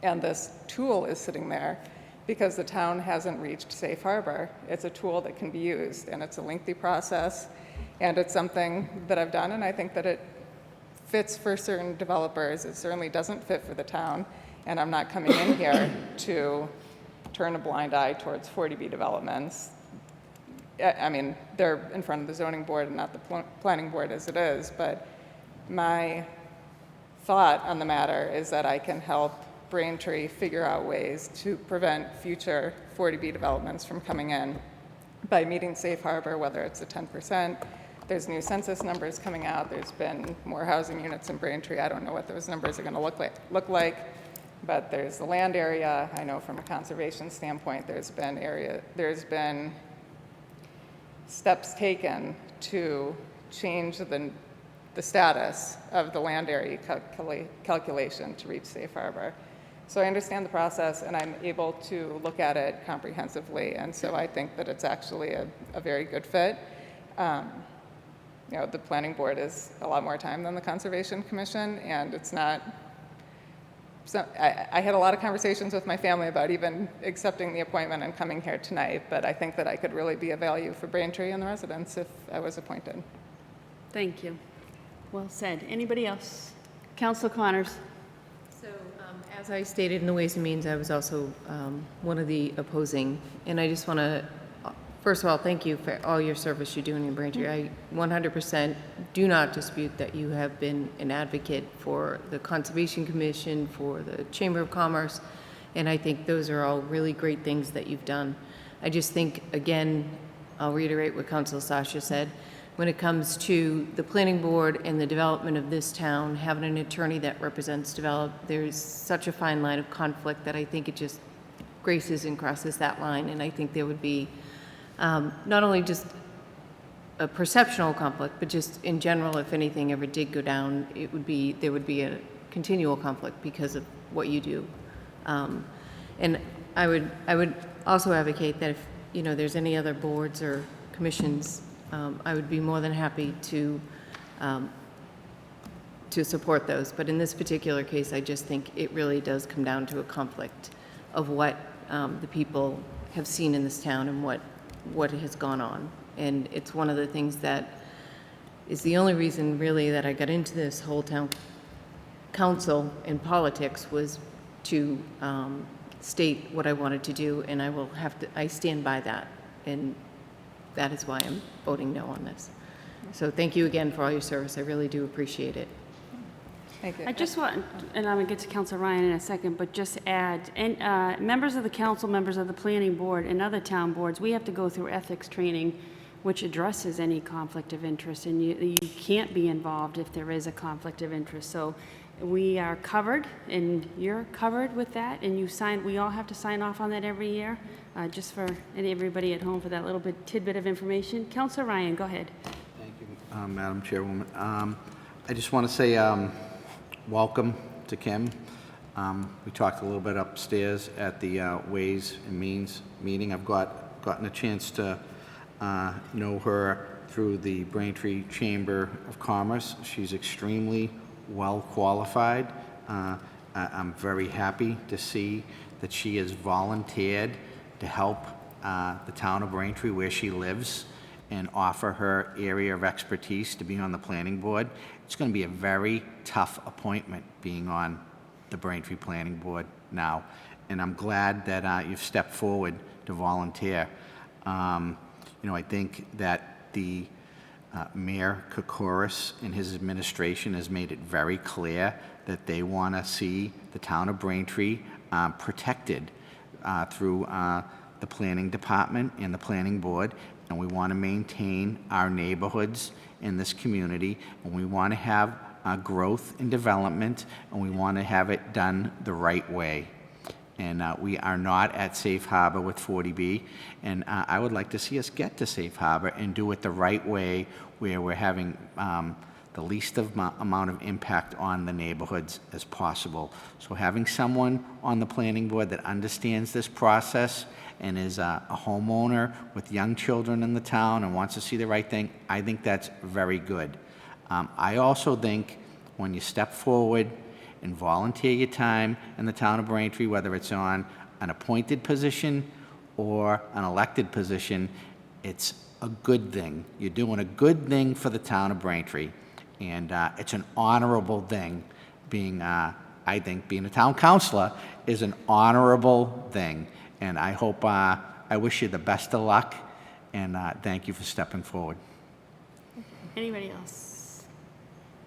And this tool is sitting there because the town hasn't reached safe harbor. It's a tool that can be used, and it's a lengthy process, and it's something that I've done, and I think that it fits for certain developers. It certainly doesn't fit for the town, and I'm not coming in here to turn a blind eye towards 40B developments. I mean, they're in front of the zoning board and not the planning board as it is, but my thought on the matter is that I can help Braintree figure out ways to prevent future 40B developments from coming in by meeting safe harbor, whether it's a 10%. There's new census numbers coming out. There's been more housing units in Braintree. I don't know what those numbers are going to look like, but there's the land area. I know from a conservation standpoint, there's been steps taken to change the status of the land area calculation to reach safe harbor. So I understand the process, and I'm able to look at it comprehensively, and so I think that it's actually a very good fit. You know, the planning board is a lot more time than the Conservation Commission, and it's not, so I had a lot of conversations with my family about even accepting the appointment and coming here tonight, but I think that I could really be of value for Braintree and the residents if I was appointed. Thank you. Well said. Anybody else? Councilor Connors. So, as I stated in the Ways and Means, I was also one of the opposing, and I just want to, first of all, thank you for all your service you're doing in Braintree. I 100% do not dispute that you have been an advocate for the Conservation Commission, for the Chamber of Commerce, and I think those are all really great things that you've done. I just think, again, I'll reiterate what Councilor Sasha said. When it comes to the planning board and the development of this town, having an attorney that represents there's such a fine line of conflict that I think it just graces and crosses that line, and I think there would be not only just a perceptual conflict, but just in general, if anything ever did go down, there would be a continual conflict because of what you do. And I would also advocate that if there's any other boards or commissions, I would be more than happy to support those. But in this particular case, I just think it really does come down to a conflict of what the people have seen in this town and what has gone on. And it's one of the things that is the only reason really that I got into this whole town council in politics was to state what I wanted to do, and I stand by that. And that is why I'm voting no on this. So thank you again for all your service. I really do appreciate it. Thank you. I just want, and I'm going to get to Councilor Ryan in a second, but just add, and members of the council, members of the planning board, and other town boards, we have to go through ethics training, which addresses any conflict of interest, and you can't be involved if there is a conflict of interest. So we are covered, and you're covered with that, and we all have to sign off on that every year, just for everybody at home for that little bit tidbit of information. Councilor Ryan, go ahead. Thank you, Madam Chairwoman. I just want to say welcome to Kim. We talked a little bit upstairs at the Ways and Means meeting. I've gotten a chance to know her through the Braintree Chamber of Commerce. She's extremely well qualified. I'm very happy to see that she has volunteered to help the town of Braintree where she lives and offer her area of expertise to be on the planning board. It's going to be a very tough appointment being on the Braintree Planning Board now, and I'm glad that you've stepped forward to volunteer. I think that the Mayor Kokoris and his administration has made it very clear that they want to see the town of Braintree protected through the planning department and the planning board, and we want to maintain our neighborhoods in this community, and we want to have growth and development, and we want to have it done the right way. And we are not at safe harbor with 40B, and I would like to see us get to safe harbor and do it the right way, where we're having the least amount of impact on the neighborhoods as possible. So having someone on the planning board that understands this process and is a homeowner with young children in the town and wants to see the right thing, I think that's very good. I also think when you step forward and volunteer your time in the town of Braintree, whether it's on an appointed position or an elected position, it's a good thing. You're doing a good thing for the town of Braintree, and it's an honorable thing. I think being a town councilor is an honorable thing, and I hope, I wish you the best of luck, and thank you for stepping forward. Anybody else?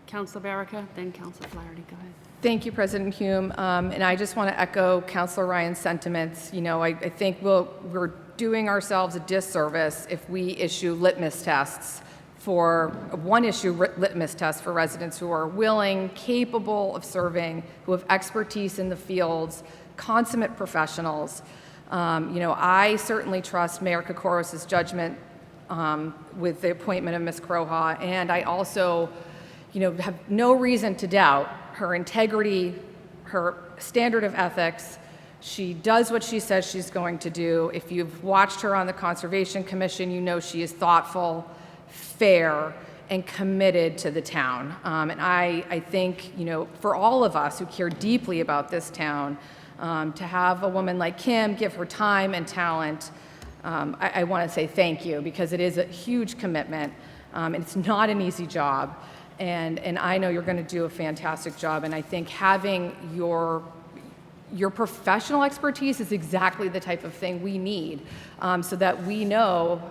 Councilor Baraka, then Councilor Flaherty, go ahead. Thank you, President Hume. And I just want to echo Councilor Ryan's sentiments. You know, I think we're doing ourselves a disservice if we issue litmus tests for litmus test for residents who are willing, capable of serving, who have expertise in the fields, consummate professionals. You know, I certainly trust Mayor Kokoros' judgment with the appointment of Ms. Croha, and I also, you know, have no reason to doubt her integrity, her standard of ethics. She does what she says she's going to do. If you've watched her on the Conservation Commission, you know she is thoughtful, fair, and committed to the town. And I think, you know, for all of us who care deeply about this town, to have a woman like Kim give her time and talent, I want to say thank you, because it is a huge commitment, and it's not an easy job. And I know you're going to do a fantastic job, and I think having your professional expertise is exactly the type of thing we need, so that we know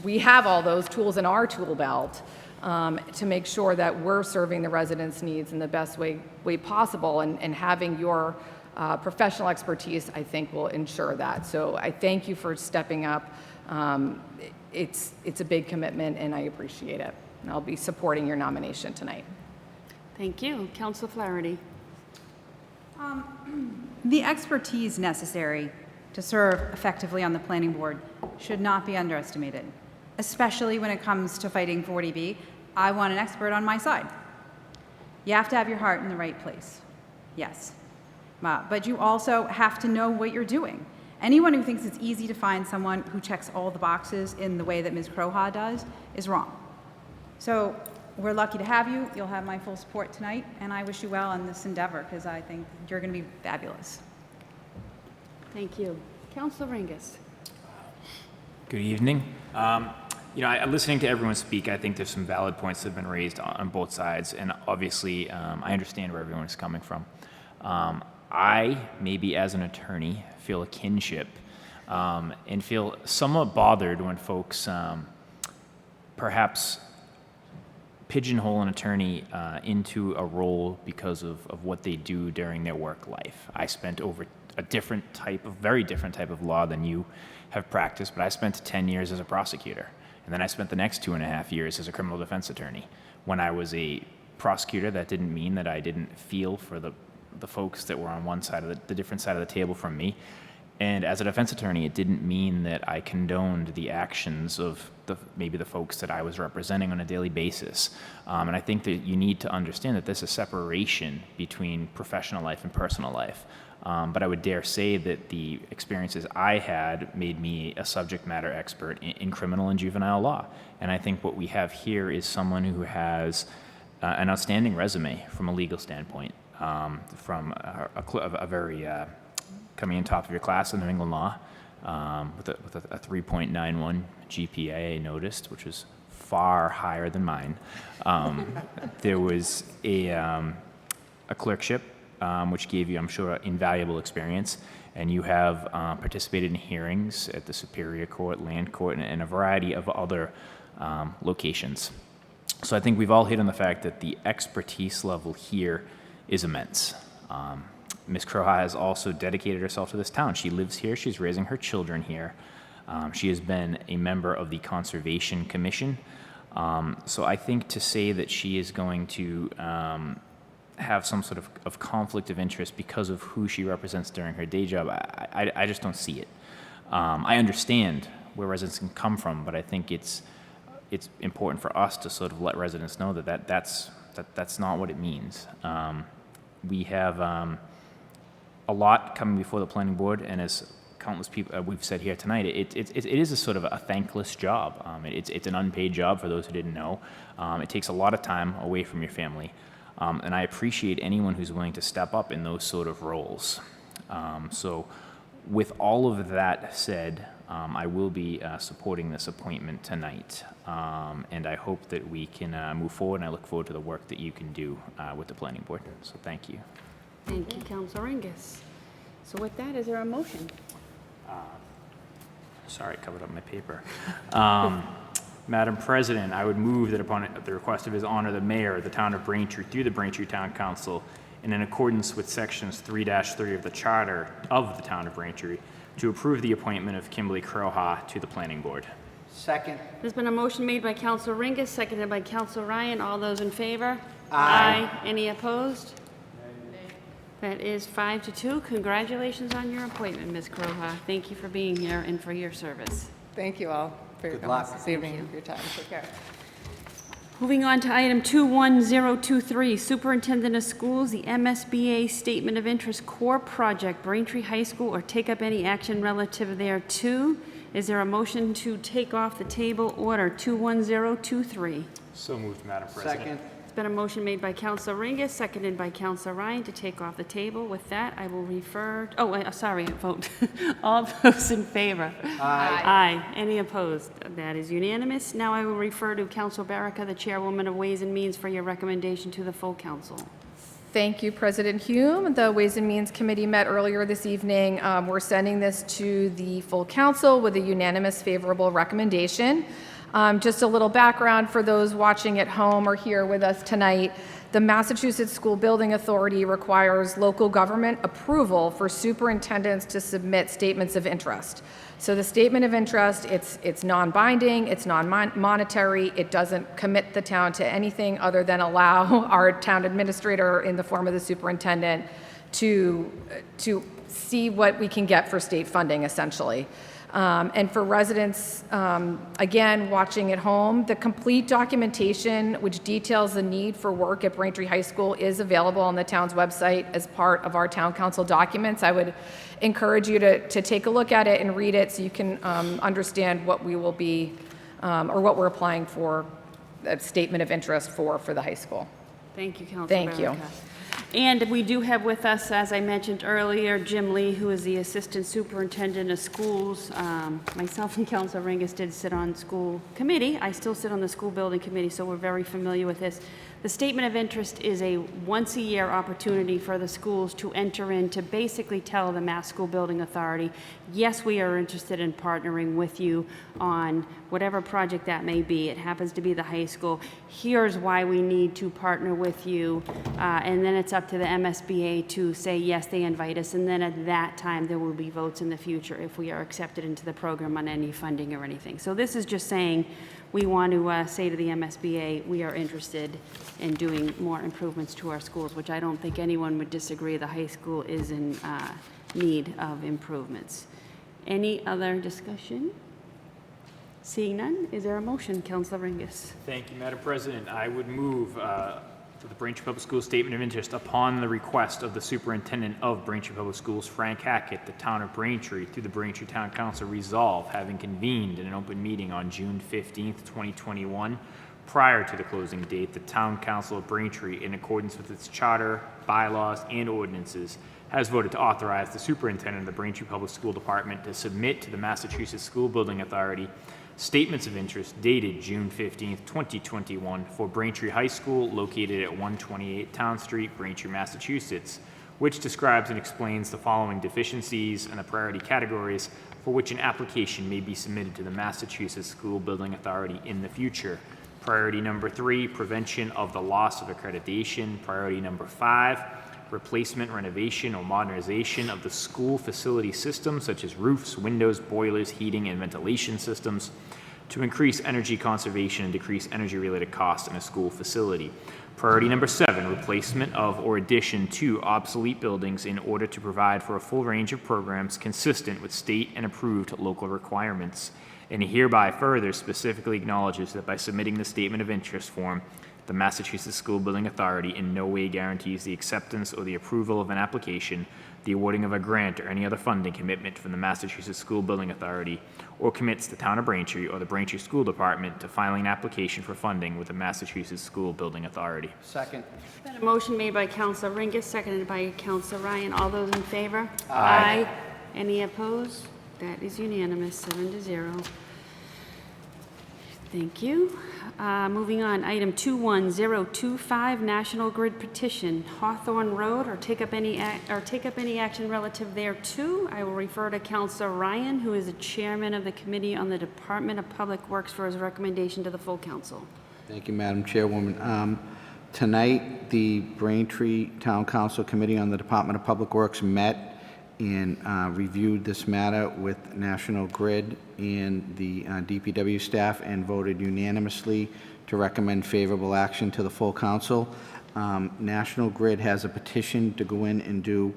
we have all those tools in our tool belt to make sure that we're serving the residents' needs in the best way possible, and having your professional expertise, I think, will ensure that. So I thank you for stepping up. It's a big commitment, and I appreciate it. And I'll be supporting your nomination tonight. Thank you. Councilor Flaherty. The expertise necessary to serve effectively on the planning board should not be underestimated, especially when it comes to fighting 40B. I want an expert on my side. You have to have your heart in the right place, yes. But you also have to know what you're doing. Anyone who thinks it's easy to find someone who checks all the boxes in the way that Ms. Croha does is wrong. So we're lucky to have you. You'll have my full support tonight, and I wish you well in this endeavor, because I think you're going to be fabulous. Thank you. Councilor Ringus. Good evening. You know, listening to everyone speak, I think there's some valid points that have been raised on both sides, and obviously, I understand where everyone is coming from. I, maybe as an attorney, feel a kinship and feel somewhat bothered when folks perhaps pigeonhole an attorney into a role because of what they do during their work life. I spent over a very different type of law than you have practiced, but I spent 10 years as a prosecutor, and then I spent the next 2.5 years as a criminal defense attorney. When I was a prosecutor, that didn't mean that I didn't feel for the folks that were on one side of the different side of the table from me. And as a defense attorney, it didn't mean that I condoned the actions of maybe the folks that I was representing on a daily basis. And I think that you need to understand that there's a separation between professional life and personal life. But I would dare say that the experiences I had made me a subject matter expert in criminal and juvenile law. And I think what we have here is someone who has an outstanding resume from a legal standpoint, from a very coming in top of your class in New England law, with a 3.91 GPA, I noticed, which was far higher than mine. There was a clerkship, which gave you, I'm sure, invaluable experience, and you have participated in hearings at the Superior Court, Land Court, and a variety of other locations. So I think we've all hit on the fact that the expertise level here is immense. Ms. Croha has also dedicated herself to this town. She lives here. She's raising her children here. She has been a member of the Conservation Commission. So I think to say that she is going to have some sort of conflict of interest because of who she represents during her day job, I just don't see it. I understand where residents can come from, but I think it's important for us to sort of let residents know that that's not what it means. We have a lot coming before the planning board, and as countless people we've said here tonight, it is a sort of a thankless job. It's an unpaid job for those who didn't know. It takes a lot of time away from your family. And I appreciate anyone who's willing to step up in those sort of roles. So with all of that said, I will be supporting this appointment tonight. And I hope that we can move forward, and I look forward to the work that you can do with the planning board. So thank you. Thank you, Councilor Ringus. So with that, is there a motion? Sorry, I covered up my paper. Madam President, I would move that upon the request of His Honor the Mayor of the Town of Braintree through the Braintree Town Council, and in accordance with Sections 3-3 of the Charter of the Town of Braintree, to approve the appointment of Kimberly Croha to the Planning Board. Second. There's been a motion made by Councilor Ringus, seconded by Councilor Ryan. All those in favor? Aye. Any opposed? That is 5-2. Congratulations on your appointment, Ms. Croha. Thank you for being here and for your service. Thank you all for your Good comments luck. this evening and for your time. Take care. Moving on to item 21023, Superintendent of Schools, the MSBA Statement of Interest Core Project, Braintree High School, or take up any action relative thereto. Is there a motion to take off the table order 21023? So moved, Madam President. Second. It's been a motion made by Councilor Ringus, seconded by Councilor Ryan to take off the table. With that, I will refer, vote. All those in favor? Aye. Aye. Any opposed? That is unanimous. Now I will refer to Councilor Baraka, the Chairwoman of Ways and Means, for your recommendation to the full council. Thank you, President Hume. The Ways and Means Committee met earlier this evening. We're sending this to the full council with a unanimous favorable recommendation. Just a little background for those watching at home or here with us tonight. The Massachusetts School Building Authority requires local government approval for superintendents to submit statements of interest. So the statement of interest, it's non-binding, it's non-monetary, it doesn't commit the town to anything other than allow our town administrator in the form of the superintendent to see what we can get for state funding, essentially. And for residents, again, watching at home, the complete documentation, which details the need for work at Braintree High School, is available on the town's website as part of our town council documents. I would encourage you to take a look at it and read it so you can understand what we will be, or what we're applying for a statement of interest for the high school. Thank you, Councilor Thank you. Baraka. And we do have with us, as I mentioned earlier, Jim Lee, who is the Assistant Superintendent of Schools. Myself and Councilor Ringus did sit on school committee. I still sit on the school building committee, so we're very familiar with this. The statement of interest is a once-a-year opportunity for the schools to enter in to basically tell the Mass School Building Authority, yes, we are interested in partnering with you on whatever project that may be. It happens to be the high school. Here's why we need to partner with you. And then it's up to the MSBA to say, yes, they invite us. And then at that time, there will be votes in the future if we are accepted into the program on any funding or anything. So this is just saying, we want to say to the MSBA, we are interested in doing more improvements to our schools, which I don't think anyone would disagree. The high school is in need of improvements. Any other discussion? Seeing none, is there a motion, Councilor Ringus? Thank you, Madam President. I would move to the Braintree Public Schools Statement of Interest upon the request of the Superintendent of Braintree Public Schools, Frank Hackett, the Town of Braintree, through the Braintree Town Council, resolve, having convened in an open meeting on June 15th, 2021, prior to the closing date, the Town Council of Braintree, in accordance with its charter, bylaws, and ordinances, has voted to authorize the Superintendent of the Braintree Public School Department to submit to the Massachusetts School Building Authority statements of interest dated June 15th, 2021 for Braintree High School located at 128 Town Street, Braintree, Massachusetts, which describes and explains the following deficiencies and the priority categories for which an application may be submitted to the Massachusetts School Building Authority in the future. Priority number 3, prevention of the loss of accreditation. Priority number 5, replacement, renovation, or modernization of the school facility systems such as roofs, windows, boilers, heating, and ventilation systems to increase energy conservation and decrease energy-related costs in a school facility. Priority number 7, replacement of or addition to obsolete buildings in order to provide for a full range of programs consistent with state and approved local requirements. And hereby further specifically acknowledges that by submitting the statement of interest form, the Massachusetts School Building Authority in no way guarantees the acceptance or the approval of an application, the awarding of a grant or any other funding commitment from the Massachusetts School Building Authority, or commits the town of Braintree or the Braintree School Department to filing an application for funding with the Massachusetts School Building Authority. Second. Been a motion made by Counselor Ringus, seconded by Counselor Ryan. All those in favor? Aye. Any opposed? That is unanimous, 7-0. Thank you. Moving on, item 21025, National Grid petition, Hawthorne Road, or take up any action relative thereto. I will refer to Counselor Ryan, who is the chairman of the Committee on the Department of Public Works, for his recommendation to the full council. Thank you, Madam Chairwoman. Tonight, the Braintree Town Council Committee on the Department of Public Works met and reviewed this matter with National Grid and the DPW staff and voted unanimously to recommend favorable action to the full council. National Grid has a petition to go in and do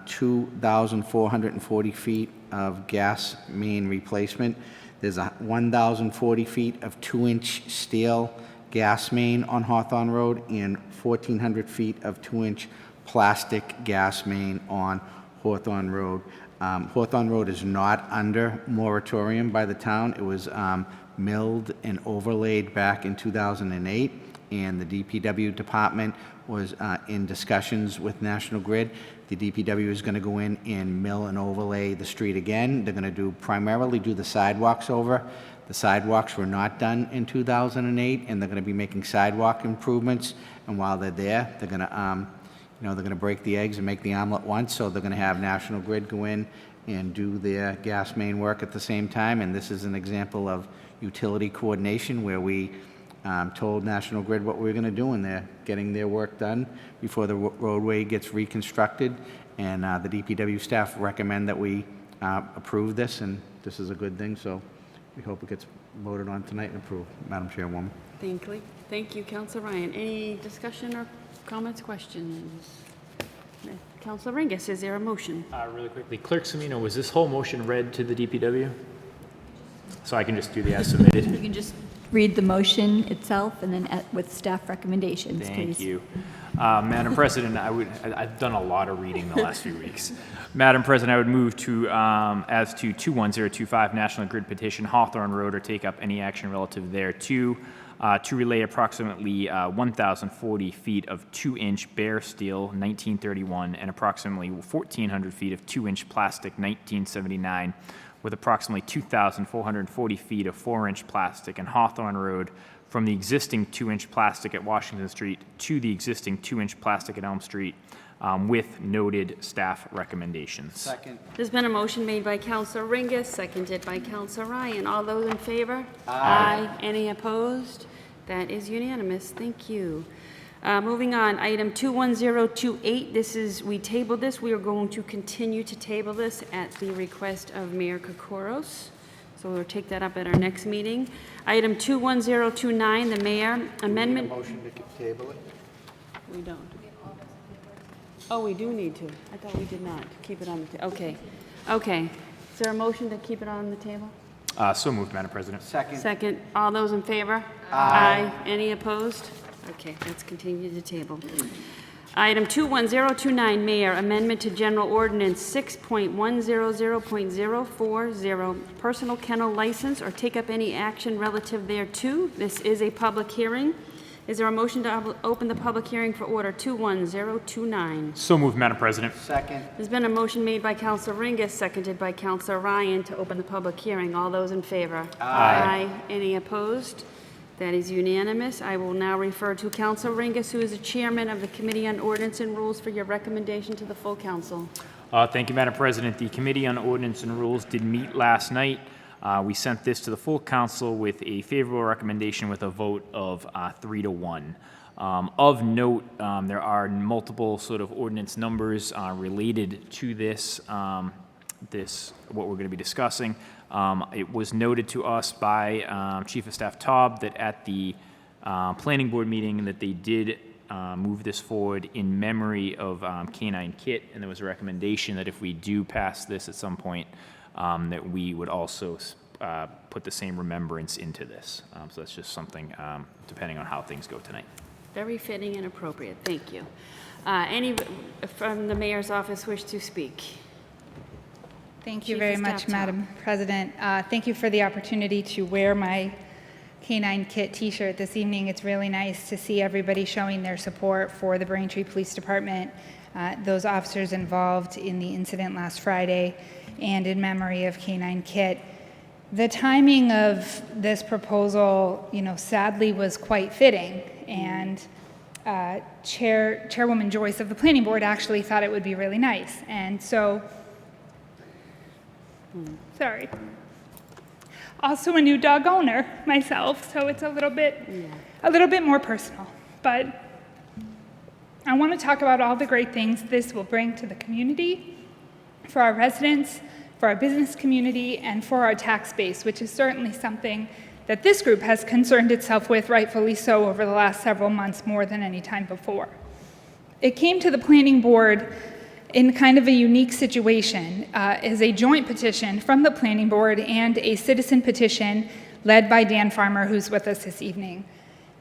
2,440 feet of gas main replacement. There's 1,040 feet of 2-inch steel gas main on Hawthorne Road and 1,400 feet of 2-inch plastic gas main on Hawthorne Road. Hawthorne Road is not under moratorium by the town. It was milled and overlaid back in 2008, and the DPW department was in discussions with National Grid. The DPW is going to go in and mill and overlay the street again. They're going to primarily do the sidewalks over. The sidewalks were not done in 2008, and they're going to be making sidewalk improvements. And while they're there, they're going to they're going to break the eggs and make the omelet once, so they're going to have National Grid go in and do their gas main work at the same time. And this is an example of utility coordination where we told National Grid what we were going to do, and they're getting their work done before the roadway gets reconstructed. And the DPW staff recommend that we approve this, and this is a good thing, so we hope it gets voted on tonight and approved, Madam Chairwoman. Thank you, Counselor Ryan. Any discussion or comments, questions? Counselor Ringus, is there a motion? Really quickly, Clerk Semino, was this whole motion read to the DPW? So I can just do the as submitted? You can just read the motion itself and then with staff recommendations, please. Thank you. Madam President, I've done a lot of reading the last few weeks. Madam President, I would move to, as to 21025 National Grid petition, Hawthorne Road, or take up any action relative thereto, to relay approximately 1,040 feet of 2-inch bare steel 1931 and approximately 1,400 feet of 2-inch plastic 1979, with approximately 2,440 feet of 4-inch plastic in Hawthorne Road from the existing 2-inch plastic at Washington Street to the existing 2-inch plastic at Elm Street, with noted staff recommendations. Second. There's been a motion made by Counselor Ringus, seconded by Counselor Ryan. All those in favor? Aye. Any opposed? That is unanimous. Thank you. Moving on, item 21028. We tabled this. We are going to continue to table this at the request of Mayor Kokoros. So we'll take that up at our next meeting. Item 21029, the mayor amendment. Motion to table it? We don't. Oh, we do need to. I thought we did not. Keep it on the, okay. Okay. Is there a motion to keep it on the table? So moved, Madam President. Second. Second. All those in favor? Aye. Any opposed? Okay, let's continue to table. Item 21029, Mayor, amendment to General Ordinance 6.100.040, personal kennel license, or take up any action relative thereto. This is a public hearing. Is there a motion to open the public hearing for Order 21029? So moved, Madam President. Second. There's been a motion made by Counselor Ringus, seconded by Counselor Ryan, to open the public hearing. All those in favor? Aye. Any opposed? That is unanimous. I will now refer to Counselor Ringus, who is the chairman of the Committee on Ordinance and Rules, for your recommendation to the full council. Thank you, Madam President. The Committee on Ordinance and Rules did meet last night. We sent this to the full council with a favorable recommendation with a vote of 3-1. Of note, there are multiple sort of ordinance numbers related to this, what we're going to be discussing. It was noted to us by Chief of Staff Taub that at the planning board meeting that they did move this forward in memory of Canine Kit, and there was a recommendation that if we do pass this at some point, that we would also put the same remembrance into this. So that's just something, depending on how things go tonight. Very fitting and appropriate. Thank you. Any from the mayor's office wish to speak? Thank you Chief very of much, Staff Madam President. Thank you for the opportunity to wear my Canine Kit t-shirt this evening. It's really nice to see everybody showing their support for the Braintree Police Department, those officers involved in the incident last Friday, and in memory of Canine Kit. The timing of this proposal, sadly was quite fitting, and Chairwoman Joyce of the Planning Board actually thought it would be really nice. And so, sorry. Also a new dog owner myself, so it's a little bit more personal. But I want to talk about all the great things this will bring to the community, for our residents, for our business community, and for our tax base, which is certainly something that this group has concerned itself with, rightfully so, over the last several months more than any time before. It came to the Planning Board in kind of a unique situation as a joint petition from the Planning Board and a citizen petition led by Dan Farmer, who's with us this evening.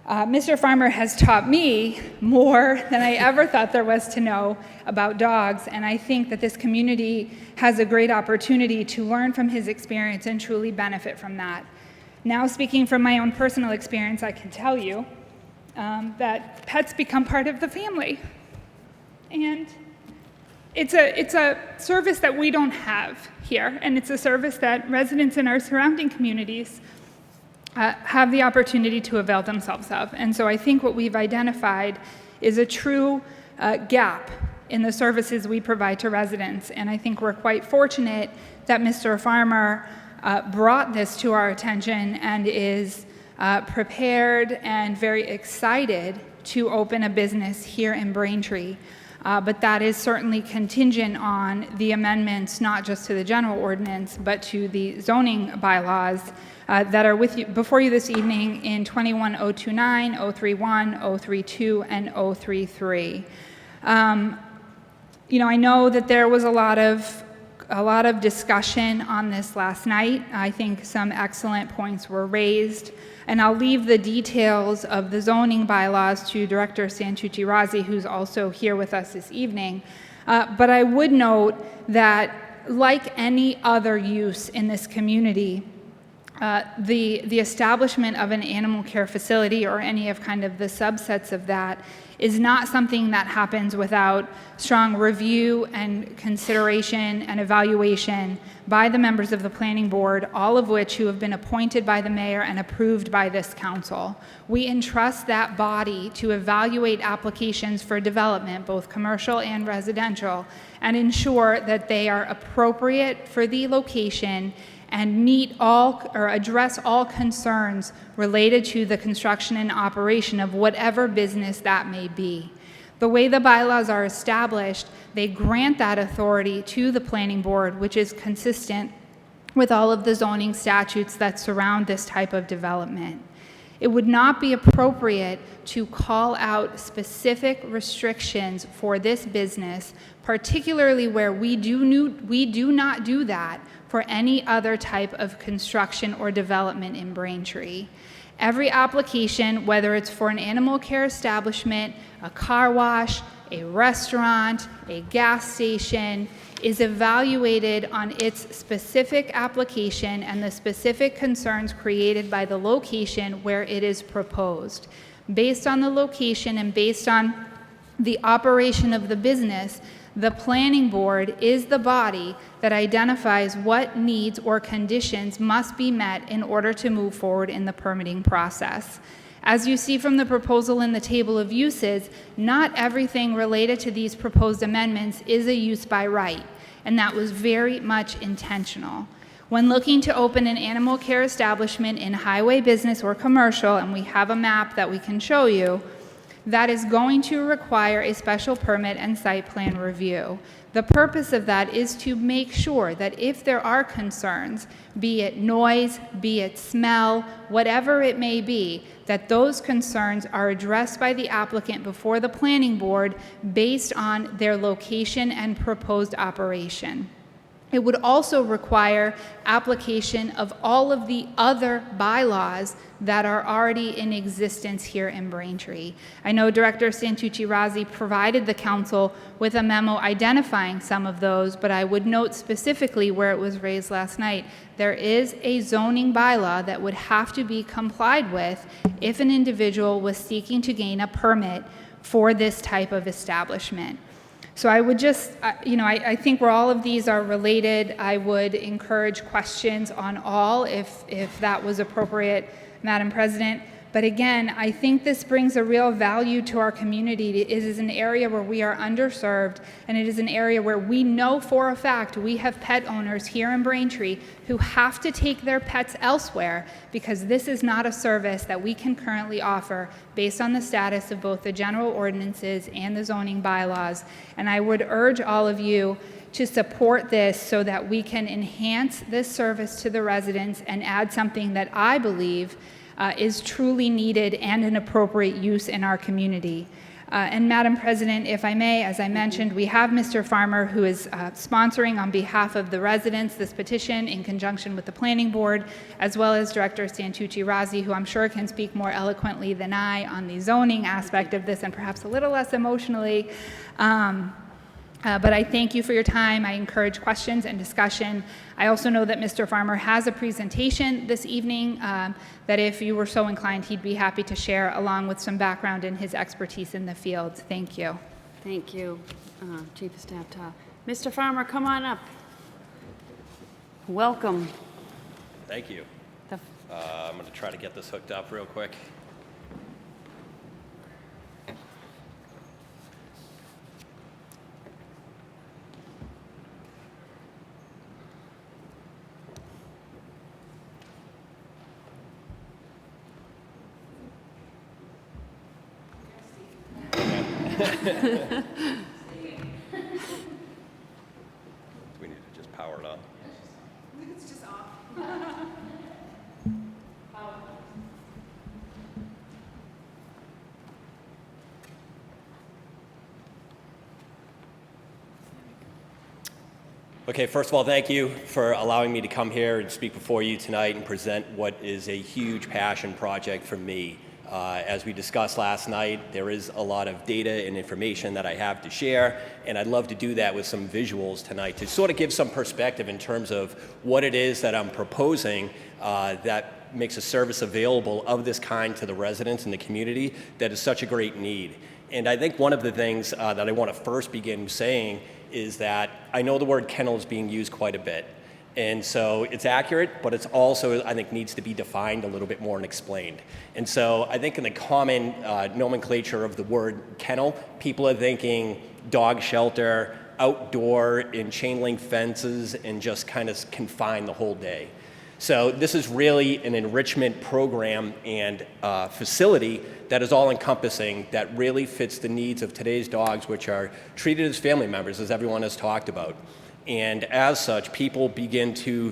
Mr. Farmer has taught me more than I ever thought there was to know about dogs, and I think that this community has a great opportunity to learn from his experience and truly benefit from that. Now, speaking from my own personal experience, I can tell you that pets become part of the family. And it's a service that we don't have here, and it's a service that residents in our surrounding communities have the opportunity to avail themselves of. And so I think what we've identified is a true gap in the services we provide to residents. And I think we're quite fortunate that Mr. Farmer brought this to our attention and is prepared and very excited to open a business here in Braintree. But that is certainly contingent on the amendments, not just to the general ordinance, but to the zoning bylaws that are before you this evening in 21029, 031, 032, and 033. I know that there was a lot of discussion on this last night. I think some excellent points were raised, and I'll leave the details of the zoning bylaws to Director Santucci Razzi, who's also here with us this evening. But I would note that, like any other use in this community, the establishment of an animal care facility or any of kind of the subsets of that is not something that happens without strong review and consideration and evaluation by the members of the Planning Board, all of which who have been appointed by the mayor and approved by this council. We entrust that body to evaluate applications for development, both commercial and residential, and ensure that they are appropriate for the location and meet all or address all concerns related to the construction and operation of whatever business that may be. The way the bylaws are established, they grant that authority to the Planning Board, which is consistent with all of the zoning statutes that surround this type of development. It would not be appropriate to call out specific restrictions for this business, particularly where we do not do that for any other type of construction or development in Braintree. Every application, whether it's for an animal care establishment, a car wash, a restaurant, a gas station, is evaluated on its specific application and the specific concerns created by the location where it is proposed. Based on the location and based on the operation of the business, the Planning Board is the body that identifies what needs or conditions must be met in order to move forward in the permitting process. As you see from the proposal in the table of uses, not everything related to these proposed amendments is a use by right, and that was very much intentional. When looking to open an animal care establishment in highway business or commercial, and we have a map that we can show you, that is going to require a special permit and site plan review. The purpose of that is to make sure that if there are concerns, be it noise, be it smell, whatever it may be, that those concerns are addressed by the applicant before the Planning Board based on their location and proposed operation. It would also require application of all of the other bylaws that are already in existence here in Braintree. I know Director Santucci-Razzi provided the council with a memo identifying some of those, but I would note specifically where it was raised last night, there is a zoning bylaw that would have to be complied with if an individual was seeking to gain a permit for this type of establishment. So I would just, I think where all of these are related, I would encourage questions on all if that was appropriate, Madam President. But again, I think this brings a real value to our community. It is an area where we are underserved, and it is an area where we know for a fact we have pet owners here in Braintree who have to take their pets elsewhere because this is not a service that we can currently offer based on the status of both the general ordinances and the zoning bylaws. And I would urge all of you to support this so that we can enhance this service to the residents and add something that I believe is truly needed and an appropriate use in our community. And Madam President, if I may, as I mentioned, we have Mr. Farmer who is sponsoring on behalf of the residents this petition in conjunction with the Planning Board, as well as Director Santucci-Razzi, who I'm sure can speak more eloquently than I on the zoning aspect of this and perhaps a little less emotionally. But I thank you for your time. I encourage questions and discussion. I also know that Mr. Farmer has a presentation this evening that if you were so inclined, he'd be happy to share along with some background in his expertise in the field. Thank you. Thank you, Chief of Staff Todd. Mr. Farmer, come on up. Welcome. Thank you. I'm going to try to get this hooked up real quick. Do we need to just power it on? It's just off. Okay, first of all, thank you for allowing me to come here and speak before you tonight and present what is a huge passion project for me. As we discussed last night, there is a lot of data and information that I have to share, and I'd love to do that with some visuals tonight to sort of give some perspective in terms of what it is that I'm proposing that makes a service available of this kind to the residents in the community that is such a great need. And I think one of the things that I want to first begin saying is that I know the word kennel is being used quite a bit. And so it's accurate, but it's also, I think, needs to be defined a little bit more and explained. And so I think in the common nomenclature of the word kennel, people are thinking dog shelter, outdoor in chain link fences, and just kind of confined the whole day. So this is really an enrichment program and facility that is all encompassing, that really fits the needs of today's dogs, which are treated as family members, as everyone has talked about. And as such, people begin to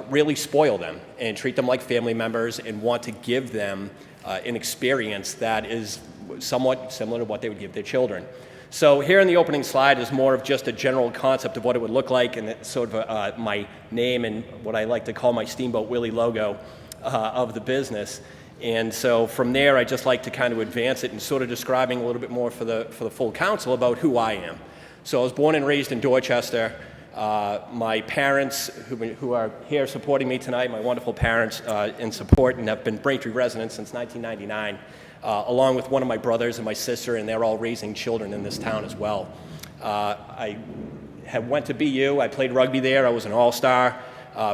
really spoil them and treat them like family members and want to give them an experience that is somewhat similar to what they would give their children. So here in the opening slide is more of just a general concept of what it would look like, and it's sort of my name and what I like to call my Steamboat Willie logo of the business. And so from there, I just like to kind of advance it and sort of describing a little bit more for the full council about who I am. So I was born and raised in Dorchester. My parents, who are here supporting me tonight, my wonderful parents in support, and have been Braintree residents since 1999, along with one of my brothers and my sister, and they're all raising children in this town as well. I went to BU. I played rugby there. I was an all-star.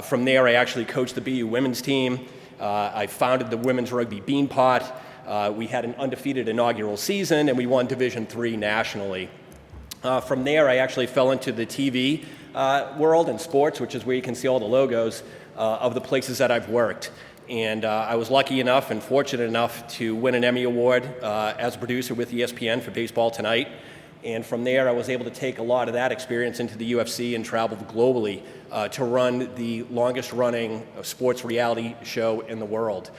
From there, I actually coached the BU women's team. I founded the Women's Rugby Beanpot. We had an undefeated inaugural season, and we won Division III nationally. From there, I actually fell into the TV world and sports, which is where you can see all the logos of the places that I've worked. And I was lucky enough and fortunate enough to win an Emmy Award as a producer with ESPN for Baseball Tonight. And from there, I was able to take a lot of that experience into the UFC and travel globally to run the longest running sports reality show in the world,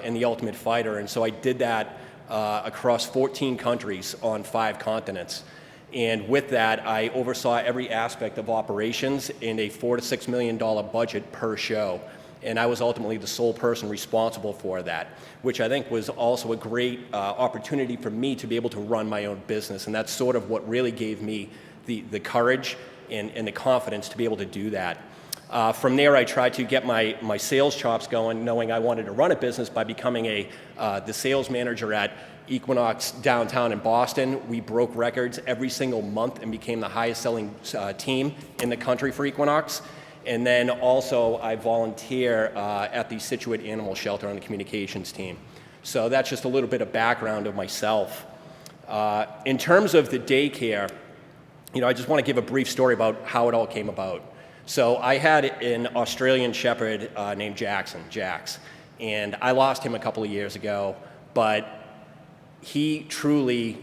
in The Ultimate Fighter. And so I did that across 14 countries on 5 continents. And with that, I oversaw every aspect of operations in a $4 to $6 million budget per show. And I was ultimately the sole person responsible for that, which I think was also a great opportunity for me to be able to run my own business. And that's sort of what really gave me the courage and the confidence to be able to do that. From there, I tried to get my sales chops going, knowing I wanted to run a business by becoming the sales manager at Equinox downtown in Boston. We broke records every single month and became the highest selling team in the country for Equinox. And then also I volunteer at the Situate Animal Shelter on the communications team. So that's just a little bit of background of myself. In terms of the daycare, I just want to give a brief story about how it all came about. So I had an Australian Shepherd named Jax, and I lost him a couple of years ago, but he truly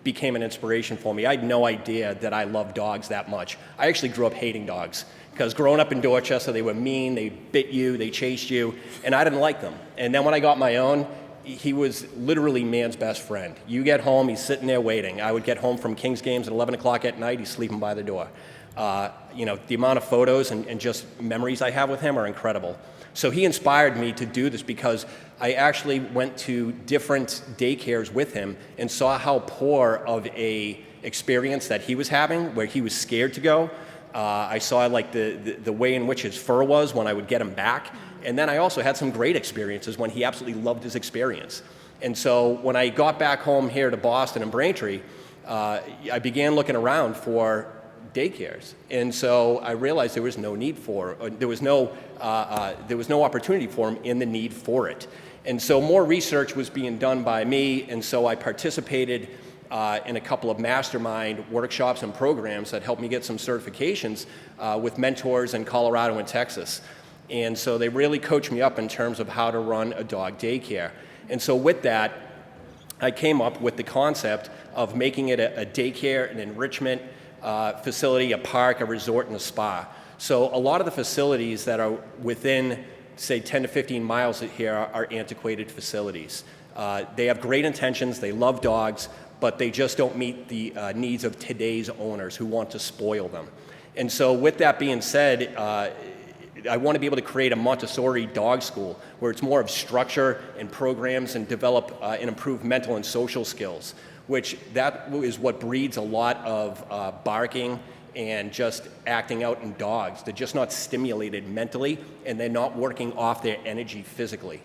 became an inspiration for me. I had no idea that I loved dogs that much. I actually grew up hating dogs, because growing up in Dorchester, they were mean, they bit you, they chased you, and I didn't like them. And then when I got my own, he was literally man's best friend. You get home, he's sitting there waiting. I would get home from Kings games at 11 o'clock at night, he's sleeping by the door. The amount of photos and just memories I have with him are incredible. So he inspired me to do this because I actually went to different daycares with him and saw how poor of a experience that he was having, where he was scared to go. I saw like the way in which his fur was when I would get him back. And then I also had some great experiences when he absolutely loved his experience. And so when I got back home here to Boston and Braintree, I began looking around for daycares. And so I realized there was no need for, there was no opportunity for him in the need for it. And so more research was being done by me, and so I participated in a couple of mastermind workshops and programs that helped me get some certifications with mentors in Colorado and Texas. And so they really coached me up in terms of how to run a dog daycare. And so with that, I came up with the concept of making it a daycare, an enrichment facility, a park, a resort, and a spa. So a lot of the facilities that are within, say, 10 to 15 miles here are antiquated facilities. They have great intentions, they love dogs, but they just don't meet the needs of today's owners who want to spoil them. And so with that being said, I want to be able to create a Montessori dog school where it's more of structure and programs and develop and improve mental and social skills, which that is what breeds a lot of barking and just acting out in dogs. They're just not stimulated mentally, and they're not working off their energy physically.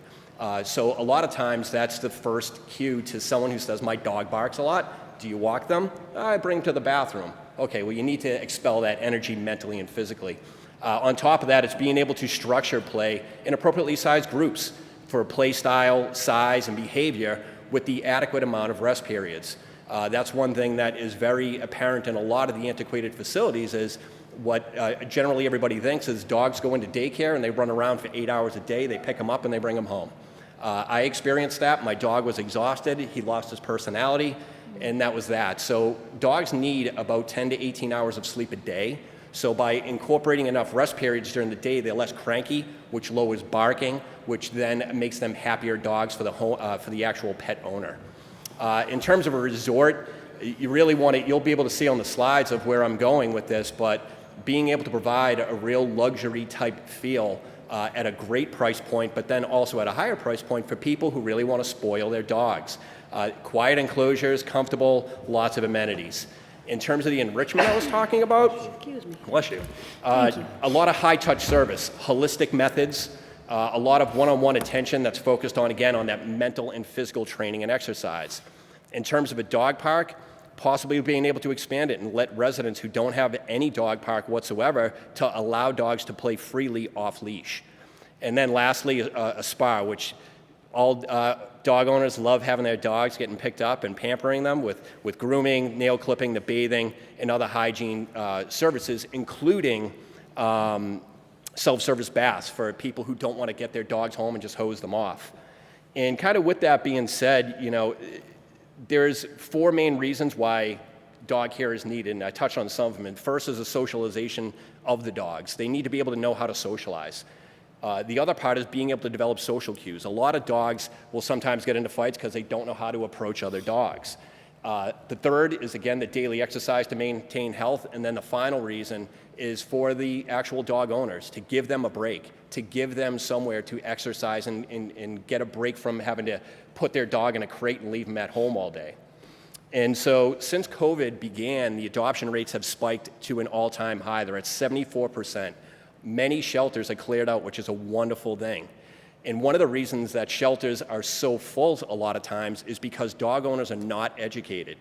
So a lot of times that's the first cue to someone who says, my dog barks a lot. Do you walk them? I bring them to the bathroom. Okay, well, you need to expel that energy mentally and physically. On top of that, it's being able to structure play in appropriately sized groups for play style, size, and behavior with the adequate amount of rest periods. That's one thing that is very apparent in a lot of the antiquated facilities is what generally everybody thinks is dogs go into daycare and they run around for 8 hours a day, they pick them up and they bring them home. I experienced that. My dog was exhausted, he lost his personality, and that was that. So dogs need about 10 to 18 hours of sleep a day. So by incorporating enough rest periods during the day, they're less cranky, which lowers barking, which then makes them happier dogs for the actual pet owner. In terms of a resort, you really want to, you'll be able to see on the slides of where I'm going with this, but being able to provide a real luxury type feel at a great price point, but then also at a higher price point for people who really want to spoil their dogs. Quiet enclosures, comfortable, lots of amenities. In terms of the enrichment I was talking about, bless you, a lot of high-touch service, holistic methods, a lot of one-on-one attention that's focused on, again, on that mental and physical training and exercise. In terms of a dog park, possibly being able to expand it and let residents who don't have any dog park whatsoever to allow dogs to play freely off-leash. And then lastly, a spa, which all dog owners love having their dogs getting picked up and pampering them with grooming, nail clipping, the bathing, and other hygiene services, including self-service baths for people who don't want to get their dogs home and just hose them off. And kind of with that being said, there's 4 main reasons why dog care is needed, and I touched on some of them. And first is the socialization of the dogs. They need to be able to know how to socialize. The other part is being able to develop social cues. A lot of dogs will sometimes get into fights because they don't know how to approach other dogs. The third is, again, the daily exercise to maintain health. And then the final reason is for the actual dog owners, to give them a break, to give them somewhere to exercise and get a break from having to put their dog in a crate and leave them at home all day. And so since COVID began, the adoption rates have spiked to an all-time high. They're at 74%. Many shelters are cleared out, which is a wonderful thing. And one of the reasons that shelters are so full a lot of times is because dog owners are not educated.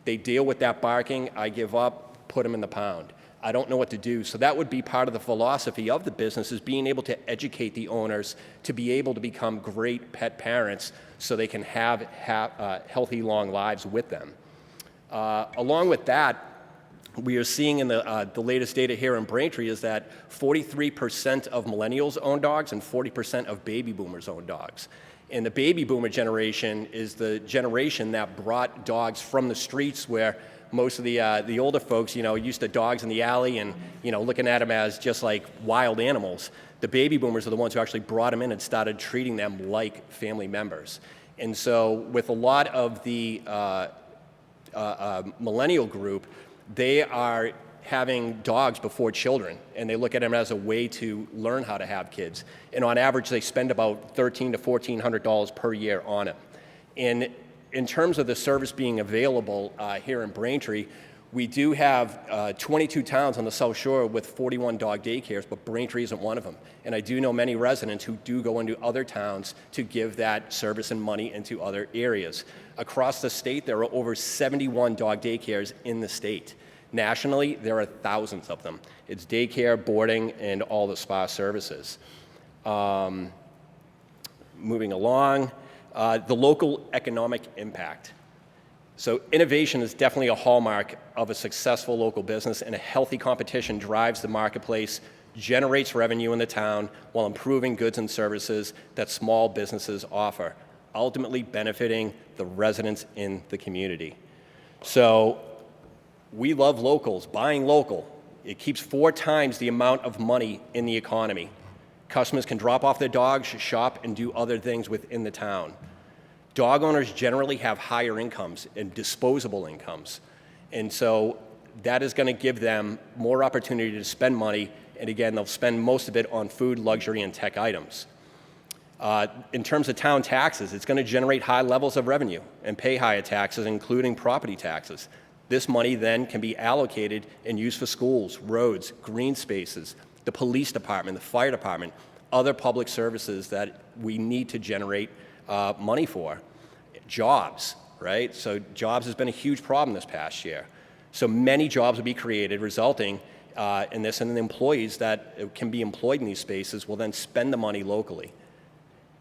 They deal with that barking, I give up, put them in the pound. I don't know what to do. So that would be part of the philosophy of the business, is being able to educate the owners to be able to become great pet parents so they can have healthy, long lives with them. Along with that, we are seeing in the latest data here in Braintree is that 43% of millennials own dogs and 40% of baby boomers own dogs. And the baby boomer generation is the generation that brought dogs from the streets, where most of the older folks, used to dogs in the alley and, looking at them as just like wild animals. The baby boomers are the ones who actually brought them in and started treating them like family members. And so with a lot of the millennial group, they are having dogs before children, and they look at them as a way to learn how to have kids. And on average, they spend about $1,300 to $1,400 per year on it. And in terms of the service being available here in Braintree, we do have 22 towns on the South Shore with 41 dog daycares, but Braintree isn't one of them. And I do know many residents who do go into other towns to give that service and money into other areas. Across the state, there are over 71 dog daycares in the state. Nationally, there are thousands of them. It's daycare, boarding, and all the spa services. Moving along, the local economic impact. So innovation is definitely a hallmark of a successful local business, and a healthy competition drives the marketplace, generates revenue in the town while improving goods and services that small businesses offer, ultimately benefiting the residents in the community. So we love locals, buying local. It keeps 4 times the amount of money in the economy. Customers can drop off their dogs, shop, and do other things within the town. Dog owners generally have higher incomes and disposable incomes. And so that is going to give them more opportunity to spend money. And again, they'll spend most of it on food, luxury, and tech items. In terms of town taxes, it's going to generate high levels of revenue and pay higher taxes, including property taxes. This money then can be allocated and used for schools, roads, green spaces, the police department, the fire department, other public services that we need to generate money for. Jobs, right? So jobs has been a huge problem this past year. So many jobs will be created, resulting in this, and the employees that can be employed in these spaces will then spend the money locally.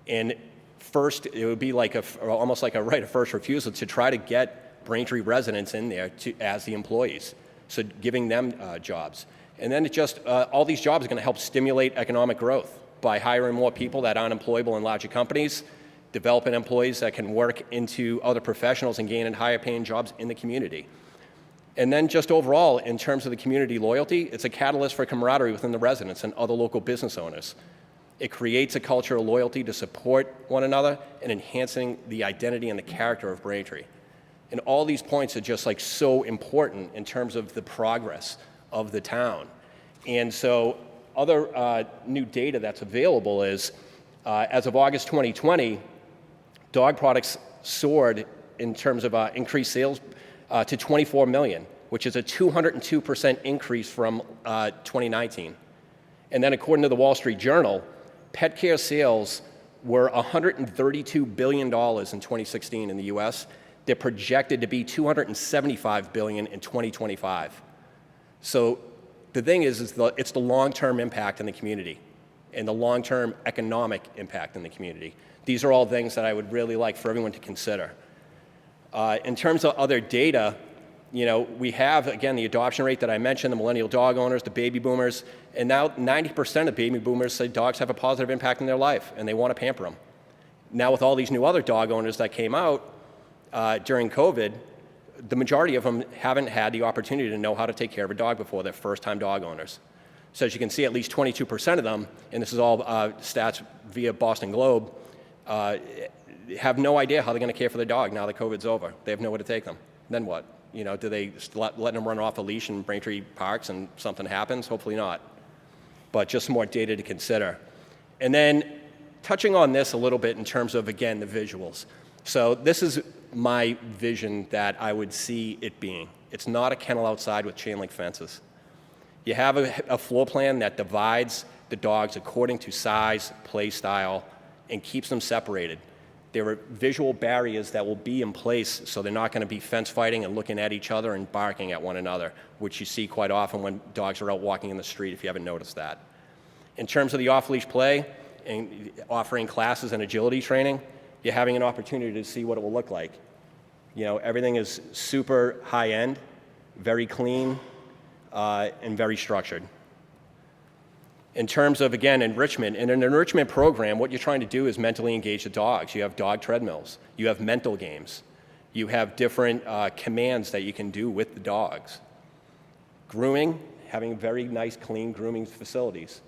And first, it would be like almost like a right of first refusal to try to get Braintree residents in there as the employees, so giving them jobs. And then all these jobs are going to help stimulate economic growth by hiring more people that aren't employable in larger companies, developing employees that can work into other professionals and gain in higher paying jobs in the community. And then just overall, in terms of the community loyalty, it's a catalyst for camaraderie within the residents and other local business owners. It creates a culture of loyalty to support one another and enhancing the identity and the character of Braintree. And all these points are just like so important in terms of the progress of the town. And so other new data that's available is, as of August 2020, dog products soared in terms of increased sales to 24 million, which is a 202% increase from 2019. And then according to the Wall Street Journal, pet care sales were $132 billion in 2016 in the US. They're projected to be $275 billion in 2025. So the thing is it's the long-term impact in the community and the long-term economic impact in the community. These are all things that I would really like for everyone to consider. In terms of other data, we have, again, the adoption rate that I mentioned, the millennial dog owners, the baby boomers, and now 90% of baby boomers say dogs have a positive impact in their life and they want to pamper them. Now with all these new other dog owners that came out during COVID, the majority of them haven't had the opportunity to know how to take care of a dog before. They're first-time dog owners. So as you can see, at least 22% of them, and this is all stats via Boston Globe, have no idea how they're going to care for their dog now that COVID's over. They have nowhere to take them. Then what? You know, do they just let them run off a leash in Braintree Parks and something happens? Hopefully not. But just more data to consider. And then touching on this a little bit in terms of, again, the visuals. So this is my vision that I would see it being. It's not a kennel outside with chain link fences. You have a floor plan that divides the dogs according to size, play style, and keeps them separated. There are visual barriers that will be in place so they're not going to be fence fighting and looking at each other and barking at one another, which you see quite often when dogs are out walking in the street, if you haven't noticed that. In terms of the off-leash play and offering classes and agility training, you're having an opportunity to see what it will look like. You know, everything is super high-end, very clean, and very structured. In terms of, again, enrichment, in an enrichment program, what you're trying to do is mentally engage the dogs. You have dog treadmills. You have mental games. You have different commands that you can do with the dogs. Grooming, having very nice, clean grooming facilities.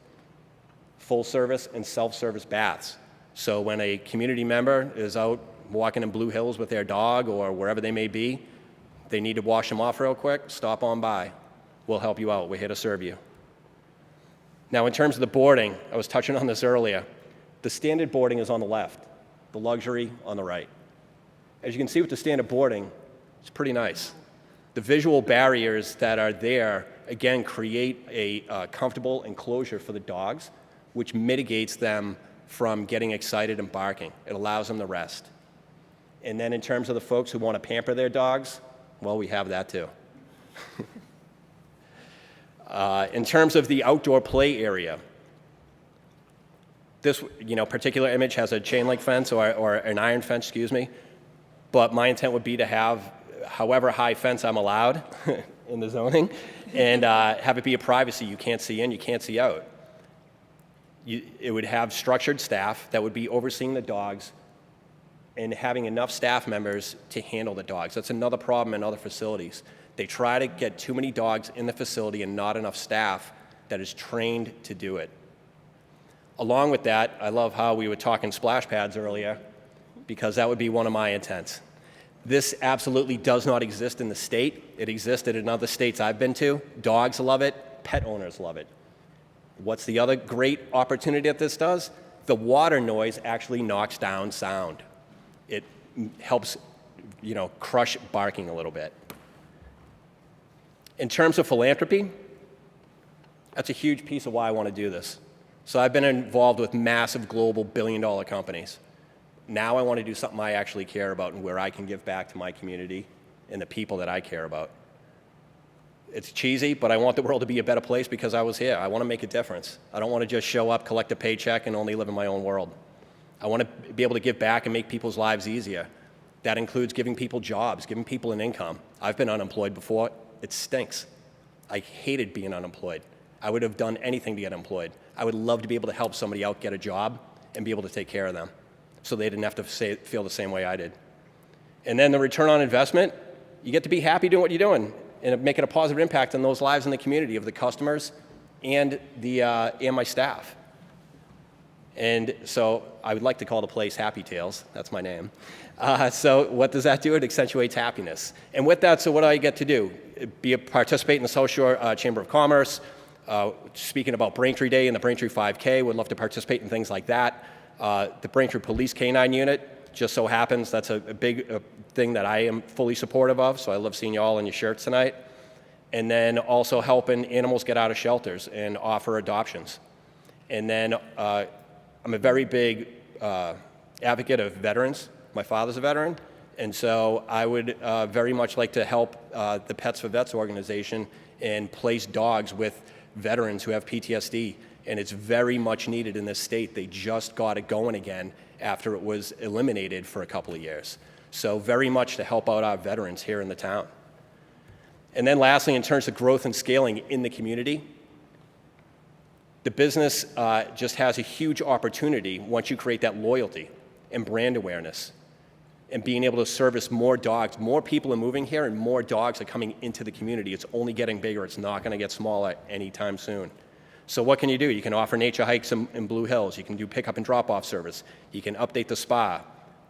Full service and self-service baths. So when a community member is out walking in Blue Hills with their dog or wherever they may be, they need to wash them off real quick, stop on by. We'll help you out. We're here to serve you. Now, in terms of the boarding, I was touching on this earlier. The standard boarding is on the left, the luxury on the right. As you can see with the standard boarding, it's pretty nice. The visual barriers that are there, again, create a comfortable enclosure for the dogs, which mitigates them from getting excited and barking. It allows them to rest. And then in terms of the folks who want to pamper their dogs, well, we have that too. In terms of the outdoor play area, this particular image has a chain link fence or an iron fence, excuse me, but my intent would be to have however high fence I'm allowed in the zoning and have it be a privacy. You can't see in, you can't see out. It would have structured staff that would be overseeing the dogs and having enough staff members to handle the dogs. That's another problem in other facilities. They try to get too many dogs in the facility and not enough staff that is trained to do it. Along with that, I love how we were talking splash pads earlier, because that would be one of my intents. This absolutely does not exist in the state. It existed in other states I've been to. Dogs love it. Pet owners love it. What's the other great opportunity that this does? The water noise actually knocks down sound. It helps, crush barking a little bit. In terms of philanthropy, that's a huge piece of why I want to do this. So I've been involved with massive global billion-dollar companies. Now I want to do something I actually care about and where I can give back to my community and the people that I care about. It's cheesy, but I want the world to be a better place because I was here. I want to make a difference. I don't want to just show up, collect a paycheck, and only live in my own world. I want to be able to give back and make people's lives easier. That includes giving people jobs, giving people an income. I've been unemployed before. It stinks. I hated being unemployed. I would have done anything to get employed. I would love to be able to help somebody out get a job and be able to take care of them so they didn't have to feel the same way I did. And then the return on investment, you get to be happy doing what you're doing and making a positive impact on those lives in the community of the customers and my staff. And so I would like to call the place Happy Tales. That's my name. So what does that do? It accentuates happiness. And with that, so what do I get to do? Participate in the South Shore Chamber of Commerce, speaking about Braintree Day and the Braintree 5K. Would love to participate in things like that. The Braintree Police K-9 Unit, just so happens that's a big thing that I am fully supportive of, so I love seeing you all in your shirts tonight. And then also helping animals get out of shelters and offer adoptions. And then I'm a very big advocate of veterans. My father's a veteran, and so I would very much like to help the Pets for Vets organization and place dogs with veterans who have PTSD, and it's very much needed in this state. They just got it going again after it was eliminated for a couple of years. So very much to help out our veterans here in the town. And then lastly, in terms of growth and scaling in the community, the business just has a huge opportunity once you create that loyalty and brand awareness and being able to service more dogs. More people are moving here and more dogs are coming into the community. It's only getting bigger. It's not going to get smaller anytime soon. So what can you do? You can offer nature hikes in Blue Hills. You can do pickup and drop-off service. You can update the spa.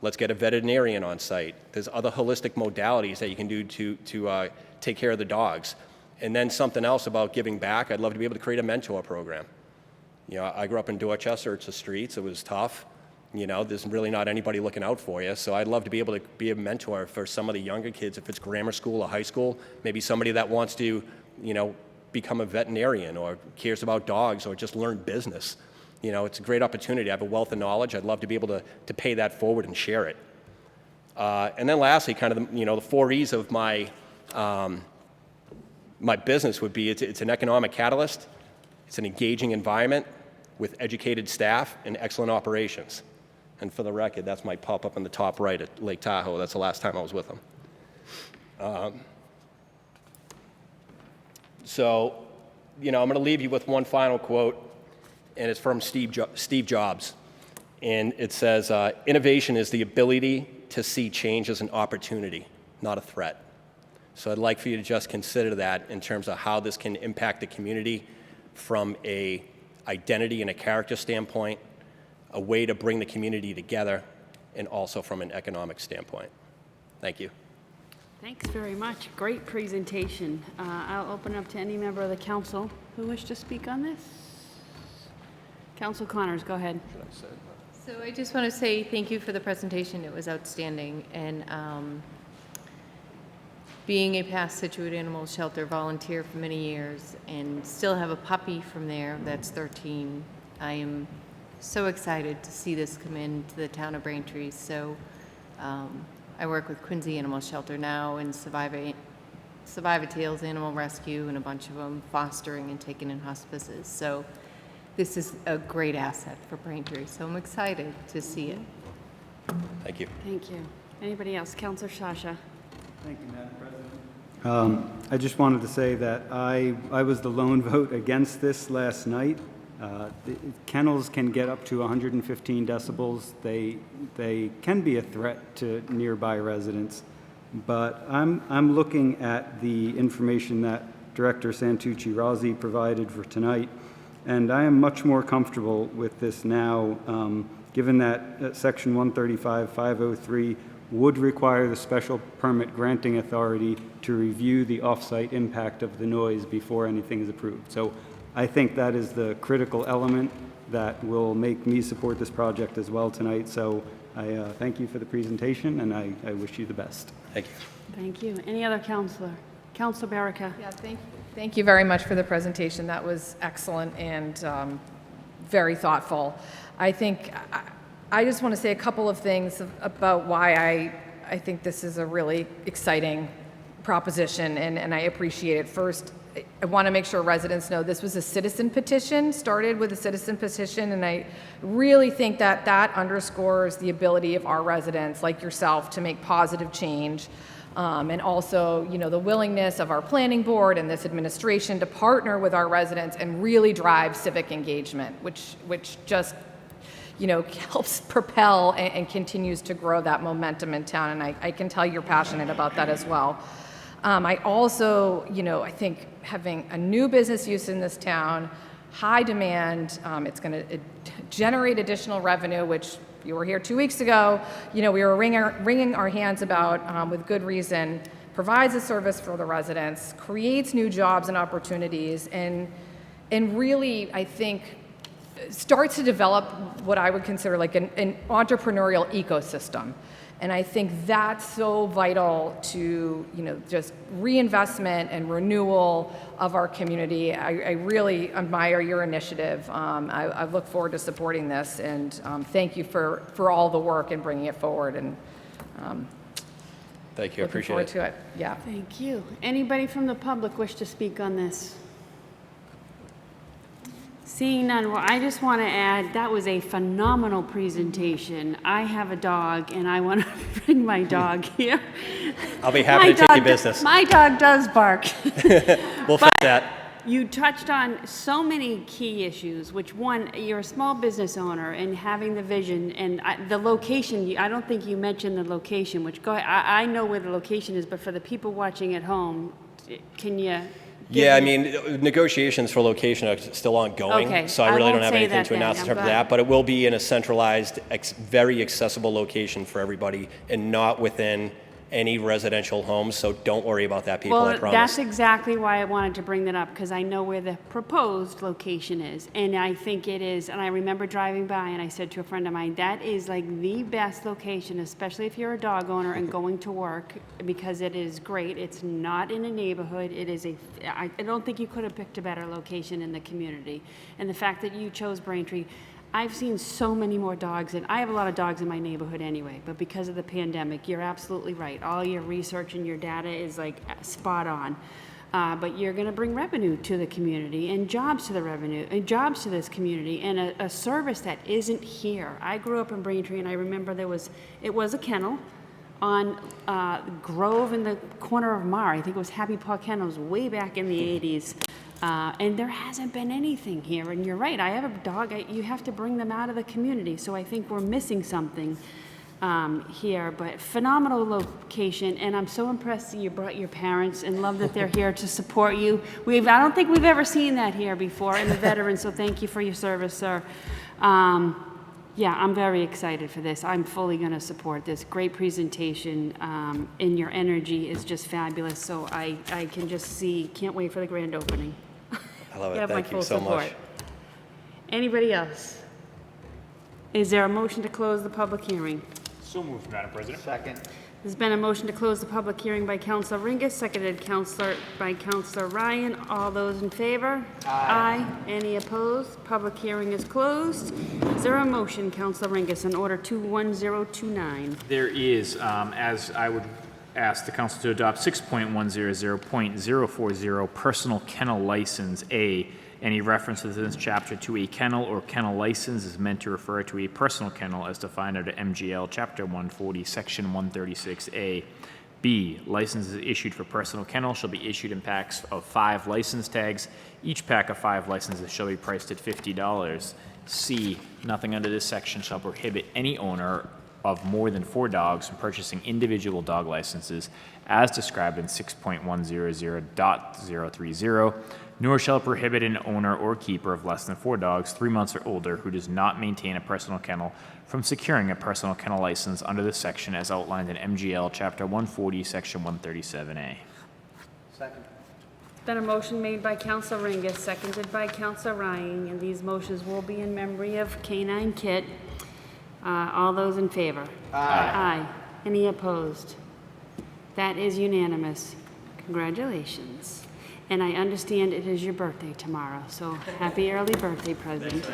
Let's get a veterinarian on site. There's other holistic modalities that you can do to take care of the dogs. And then something else about giving back, I'd love to be able to create a mentor program. You know, I grew up in Dorchester. It's the streets. It was tough. You know, there's really not anybody looking out for you. So I'd love to be able to be a mentor for some of the younger kids, if it's grammar school or high school, maybe somebody that wants to, you know, become a veterinarian or cares about dogs or just learn business. You know, it's a great opportunity. I have a wealth of knowledge. I'd love to be able to pay that forward and share it. And then lastly, kind of, the 4 E's of my business would be it's an economic catalyst, it's an engaging environment with educated staff and excellent operations. And for the record, that's my pop-up in the top right at Lake Tahoe. That's the last time I was with them. So, I'm going to leave you with one final quote, and it's from Steve Jobs. And it says, innovation is the ability to see change as an opportunity, not a threat. So I'd like for you to just consider that in terms of how this can impact the community from a identity and a character standpoint, a way to bring the community together, and also from an economic standpoint. Thank you. Thanks very much. Great presentation. I'll open up to any member of the council who wish to speak on this. Council Connors, go ahead. So I just want to say thank you for the presentation. It was outstanding. And being a past Situate Animal Shelter volunteer for many years and still have a puppy from there that's 13, I am so excited to see this come into the town of Braintree. So I work with Quincy Animal Shelter now and Survive-A-Tails Animal Rescue and a bunch of them fostering and taking in hospices. So this is a great asset for Braintree. So I'm excited to see it. Thank you. Thank you. Anybody else? Councilor Sciascia. Thank you, Madam President. I just wanted to say that I was the lone vote against this last night. The kennels can get up to 115 decibels. They can be a threat to nearby residents. But I'm looking at the information that Director Santucci-Razzi provided for tonight, and I am much more comfortable with this now, given that Section 135-503 would require the special permit granting authority to review the off-site impact of the noise before anything is approved. So I think that is the critical element that will make me support this project as well tonight. So I thank you for the presentation, and I wish you the best. Thank you. Thank you. Any other councilor? Councilor Baraka. Yeah, thank you very much for the presentation. That was excellent and very thoughtful. I think I just want to say a couple of things about why I think this is a really exciting proposition, and I appreciate it. First, I want to make sure residents know this was a citizen petition, started with a citizen petition, and I really think that that underscores the ability of our residents, like yourself, to make positive change. And also, the willingness of our planning board and this administration to partner with our residents and really drive civic engagement, which just, helps propel and continues to grow that momentum in town. And I can tell you're passionate about that as well. I also, I think having a new business use in this town, high demand, it's going to generate additional revenue, which you were here 2 weeks ago, we were wringing our hands about with good reason, provides a service for the residents, creates new jobs and opportunities, and really, I think, starts to develop what I would consider like an entrepreneurial ecosystem. And I think that's so vital to, just reinvestment and renewal of our community. I really admire your initiative. I look forward to supporting this, and thank you for all the work and bringing it forward. And thank you. I appreciate it. Looking forward to it. Yeah. Thank you. Anybody from the public wish to speak on this? Seeing none, well, I just want to add, that was a phenomenal presentation. I have a dog, and I want to bring my dog here. I'll be happy to take your business. My dog does bark. We'll fix that. You touched on so many key issues, which one, you're a small business owner and having the vision and the location, I don't think you mentioned the location, which I know where the location is, but for the people watching at home, can you Yeah, I mean, negotiations for location are still ongoing, Okay, so I I really won't don't have say anything that to announce in then. terms of that, but it will be in a centralized, very accessible location for everybody and not within any residential homes, so don't worry about that, people, I Well, promise. that's exactly why I wanted to bring that up, because I know where the proposed location is. And I think it is, and I remember driving by and I said to a friend of mine, that is like the best location, especially if you're a dog owner and going to work, because it is great. It's not in a neighborhood. It is I don't think you could have picked a better location in the community. And the fact that you chose Braintree, I've seen so many more dogs, and I have a lot of dogs in my neighborhood anyway, but because of the pandemic, you're absolutely right. All your research and your data is like spot on. But you're gonna bring revenue to the community and jobs to the revenue, and jobs to this community, and a service that isn't here. I grew up in Braintree, and I remember it was a kennel on Grove in the corner of Mar. I think it was Happy Paw Kennels way back in the 80s. And there hasn't been anything here. And you're right, I have a dog. You have to bring them out of the community. So I think we're missing something here. But phenomenal location. And I'm so impressed that you brought your parents and love that they're here to support you. I don't think we've ever seen that here before in the veterans. So thank you for your service, sir. Yeah, I'm very excited for this. I'm fully going to support this. Great presentation, and your energy is just fabulous. So I can just can't wait for the grand opening. I love You it, have my thank you full so much. support. Anybody else? Is there a motion to close the public hearing? So moved, Madam President. Second. There's been a motion to close the public hearing by Councilor Ringus, seconded by Councilor Ryan. All those in favor? Aye. Any opposed? Public hearing is closed. Is there a motion, Councilor Ringus, on order 21029? There is, as I would ask the council to adopt 6.100.040 personal kennel license A. Any references in this chapter to a kennel or kennel license is meant to refer to a personal kennel as defined under MGL Chapter 140, Section 136A. B, licenses issued for personal kennel shall be issued in packs of 5 license tags. Each pack of 5 licenses shall be priced at $50. C, nothing under this section shall prohibit any owner of more than 4 dogs from purchasing individual dog licenses as described in 6.100.030, nor shall it prohibit an owner or keeper of less than 4 dogs, 3 months or older, who does not maintain a personal kennel from securing a personal kennel license under this section as outlined in MGL Chapter 140, Section 137A. Second. Been a motion made by Councilor Ringus, seconded by Councilor Ryan, and these motions will be in memory of Canine Kit. All those in favor? Aye. Any opposed? That is unanimous. Congratulations. And I understand it is your birthday tomorrow, so happy early birthday present.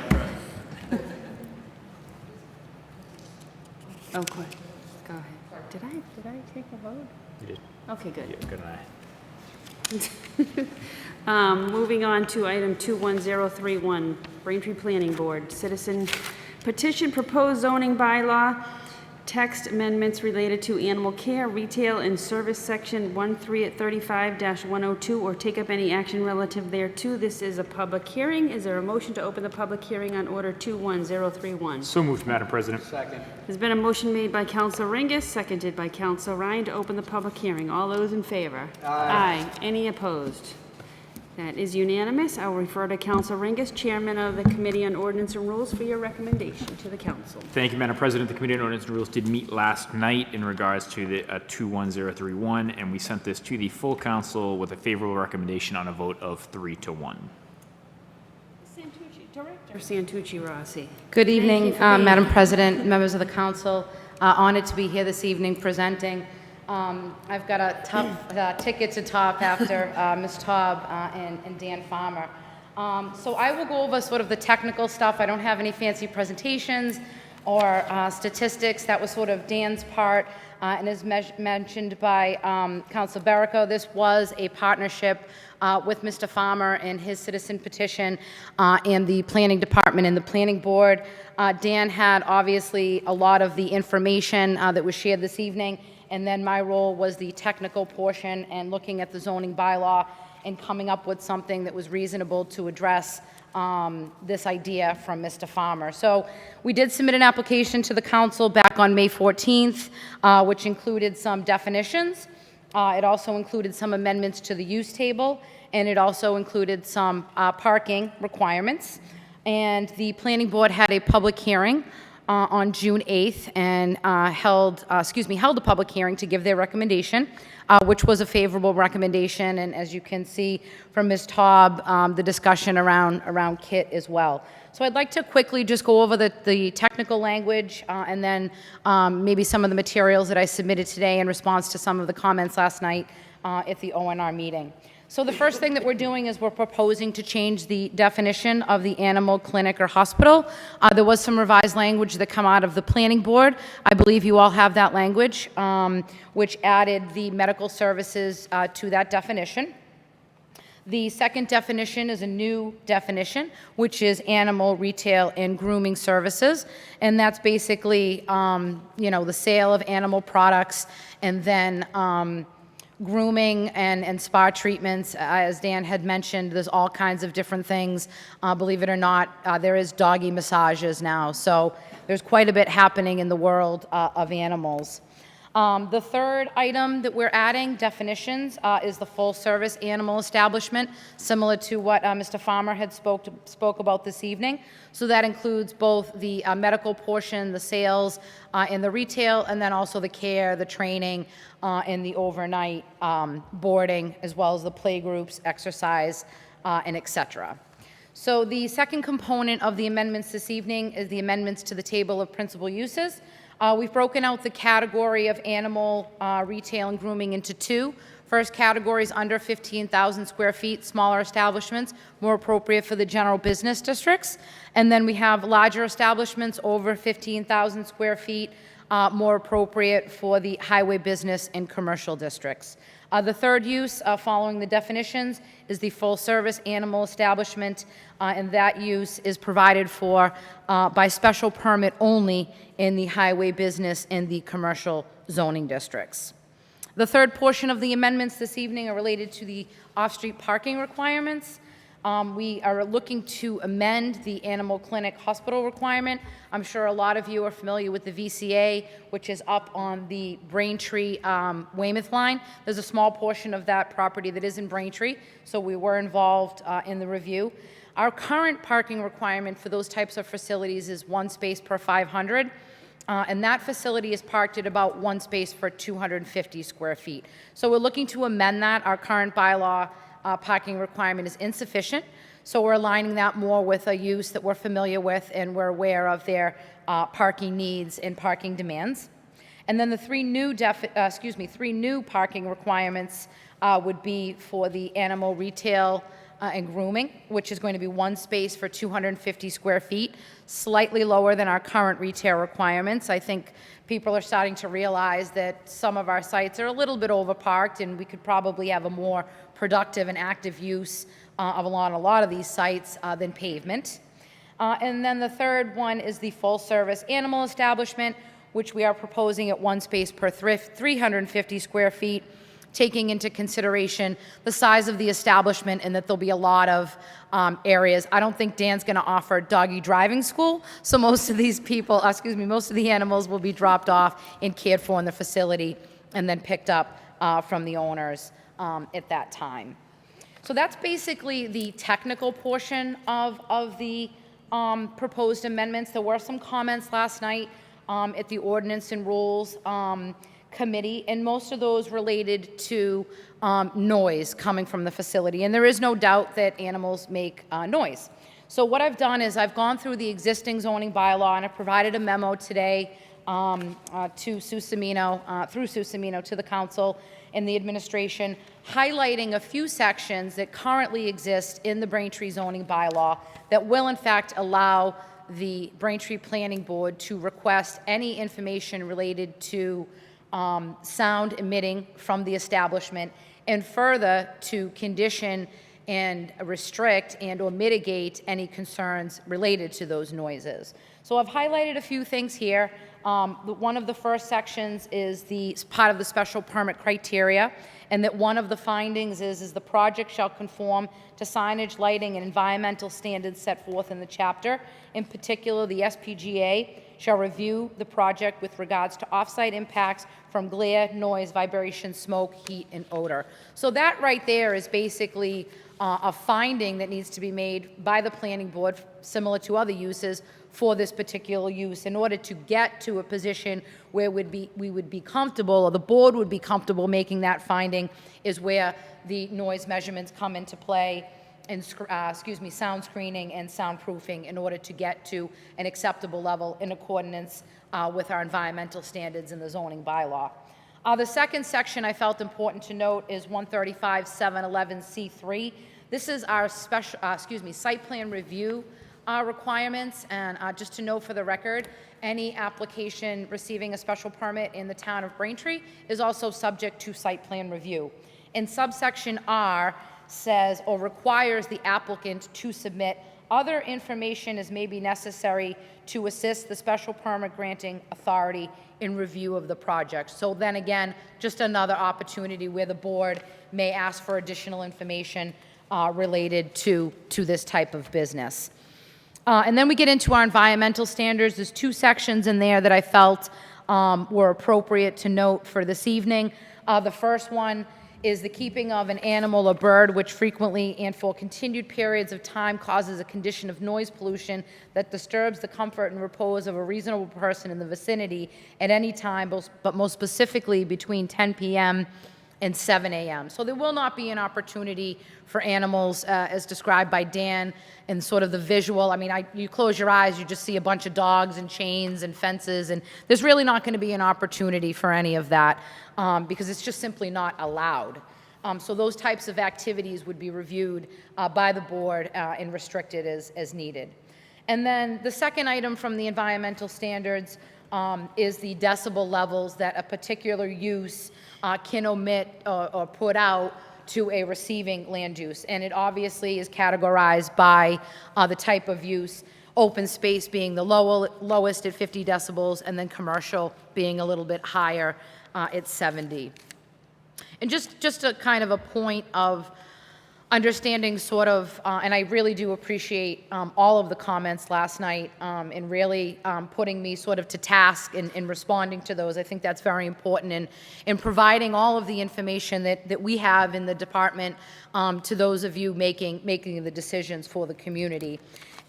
Oh, quick. Go ahead. Did I take a vote? You did. Okay, good. Yeah, good eye. Moving on to item 21031, Braintree Planning Board, citizen petition proposed zoning bylaw, text amendments related to animal care, retail, and service section 13-35-102, or take up any action relative thereto. This is a public hearing. Is there a motion to open the public hearing on order 21031? So moved, Madam President. Second. There's been a motion made by Councilor Ringus, seconded by Councilor Ryan to open the public hearing. All those in favor? Aye. Any opposed? That is unanimous. I will refer to Councilor Ringus, Chairman of the Committee on Ordinance and Rules, for your recommendation to the council. Thank you, Madam President. The Committee on Ordinance and Rules did meet last night in regards to the 21031, and we sent this to the full council with a favorable recommendation on a vote of 3-1. Director Santucci Rossi. Good Thank evening, you for being Madam here. President, members of the council. Honored to be here this evening presenting. I've got a tough ticket to top after Ms. Taub and Dan Farmer. So I will go over sort of the technical stuff. I don't have any fancy presentations or statistics. That was sort of Dan's part. And as mentioned by Council Barrico, this was a partnership with Mr. Farmer and his citizen petition and the planning department and the planning board. Dan had obviously a lot of the information that was shared this evening, and then my role was the technical portion and looking at the zoning bylaw and coming up with something that was reasonable to address this idea from Mr. Farmer. So we did submit an application to the council back on May 14th, which included some definitions. It also included some amendments to the use table, and it also included some parking requirements. And the planning board had a public hearing on June 8th and held a public hearing to give their recommendation, which was a favorable recommendation. And as you can see from Ms. Taub, the discussion around KIT as well. So I'd like to quickly just go over the technical language and then maybe some of the materials that I submitted today in response to some of the comments last night at the ONR meeting. So the first thing that we're doing is we're proposing to change the definition of the animal clinic or hospital. There was some revised language that come out of the planning board. I believe you all have that language, which added the medical services to that definition. The second definition is a new definition, which is animal retail and grooming services. And that's basically, the sale of animal products and then grooming and spa treatments. As Dan had mentioned, there's all kinds of different things. Believe it or not, there is doggy massages now. So there's quite a bit happening in the world of animals. The third item that we're adding, definitions, is the full-service animal establishment, similar to what Mr. Farmer had spoke about this evening. So that includes both the medical portion, the sales, and the retail, and then also the care, the training, and the overnight boarding, as well as the play groups, exercise, and et cetera. So the second component of the amendments this evening is the amendments to the table of principal uses. We've broken out the category of animal retail and grooming into two. First category is under 15,000 square feet, smaller establishments, more appropriate for the general business districts. And then we have larger establishments over 15,000 square feet, more appropriate for the highway business and commercial districts. The third use, following the definitions, is the full-service animal establishment, and that use is provided for by special permit only in the highway business and the commercial zoning districts. The third portion of the amendments this evening are related to the off-street parking requirements. We are looking to amend the animal clinic hospital requirement. I'm sure a lot of you are familiar with the VCA, which is up on the Braintree Weymouth line. There's a small portion of that property that is in Braintree, so we were involved in the review. Our current parking requirement for those types of facilities is 1 space per 500. And that facility is parked at about 1 space for 250 square feet. So we're looking to amend that. Our current bylaw parking requirement is insufficient, so we're aligning that more with a use that we're familiar with and we're aware of their parking needs and parking demands. And then the three new parking requirements would be for the animal retail and grooming, which is going to be 1 space for 250 square feet, slightly lower than our current retail requirements. I think people are starting to realize that some of our sites are a little bit overparked, and we could probably have a more productive and active use on a lot of these sites than pavement. And then the third one is the full-service animal establishment, which we are proposing at 1 space per 350 square feet, taking into consideration the size of the establishment and that there'll be a lot of areas. I don't think Dan's going to offer doggy driving school, so most of these people, most of the animals will be dropped off and cared for in the facility and then picked up from the owners at that time. So that's basically the technical portion of the proposed amendments. There were some comments last night at the Ordinance and Rules Committee, and most of those related to noise coming from the facility. And there is no doubt that animals make noise. So what I've done is I've gone through the existing zoning bylaw, and I've provided a memo today to Sue Semino, through Sue Semino to the council and the administration, highlighting a few sections that currently exist in the Braintree zoning bylaw that will in fact allow the Braintree Planning Board to request any information related to sound emitting from the establishment, and further to condition and restrict and or mitigate any concerns related to those noises. So I've highlighted a few things here. One of the first sections is the part of the special permit criteria, and that one of the findings is the project shall conform to signage, lighting, and environmental standards set forth in the chapter. In particular, the SPGA shall review the project with regards to off-site impacts from glare, noise, vibration, smoke, heat, and odor. So that right there is basically a finding that needs to be made by the planning board, similar to other uses, for this particular use in order to get to a position where we would be comfortable, or the board would be comfortable making that finding, is where the noise measurements come into play, and sound screening and soundproofing, in order to get to an acceptable level in accordance with our environmental standards in the zoning bylaw. The second section I felt important to note is 135-711C3. This is our special, site plan review requirements, and just to note for the record, any application receiving a special permit in the town of Braintree is also subject to site plan review. And subsection R says, or requires the applicant to submit other information as may be necessary to assist the special permit granting authority in review of the project. So then again, just another opportunity where the board may ask for additional information related to this type of business. And then we get into our environmental standards. There's two sections in there that I felt were appropriate to note for this evening. The first one is the keeping of an animal or bird which frequently and for continued periods of time causes a condition of noise pollution that disturbs the comfort and repose of a reasonable person in the vicinity at any time, but most specifically between 10 p.m. and 7 a.m. So there will not be an opportunity for animals, as described by Dan, and sort of the visual. I mean, you close your eyes, you just see a bunch of dogs and chains and fences, and there's really not going to be an opportunity for any of that because it's just simply not allowed. So those types of activities would be reviewed by the board and restricted as needed. And then the second item from the environmental standards is the decibel levels that a particular use can omit or put out to a receiving land use. And it obviously is categorized by the type of use, open space being the lowest at 50 decibels, and then commercial being a little bit higher at 70. And just a kind of a point of understanding sort of, and I really do appreciate all of the comments last night and really putting me sort of to task in responding to those. I think that's very important in providing all of the information that we have in the department to those of you making the decisions for the community.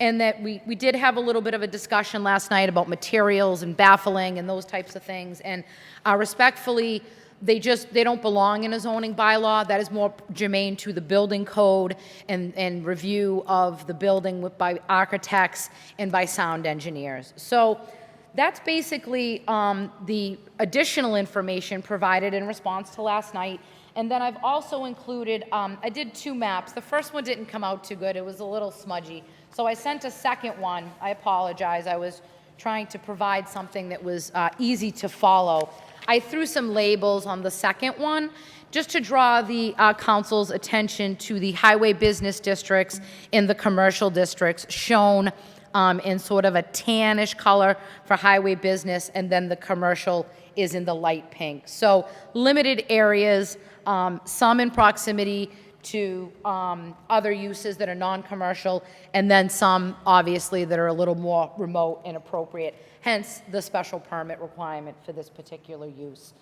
And that we did have a little bit of a discussion last night about materials and baffling and those types of things. And respectfully, they don't belong in a zoning bylaw. That is more germane to the building code and review of the building by architects and by sound engineers. So that's basically the additional information provided in response to last night. And then I've also included, I did two maps. The first one didn't come out too good. It was a little smudgy. So I sent a second one. I apologize. I was trying to provide something that was easy to follow. I threw some labels on the second one just to draw the council's attention to the highway business districts and the commercial districts shown in sort of a tannish color for highway business, and then the commercial is in the light pink. So limited areas, some in proximity to other uses that are non-commercial, and then some, obviously, that are a little more remote and appropriate, hence the special permit requirement for this particular use.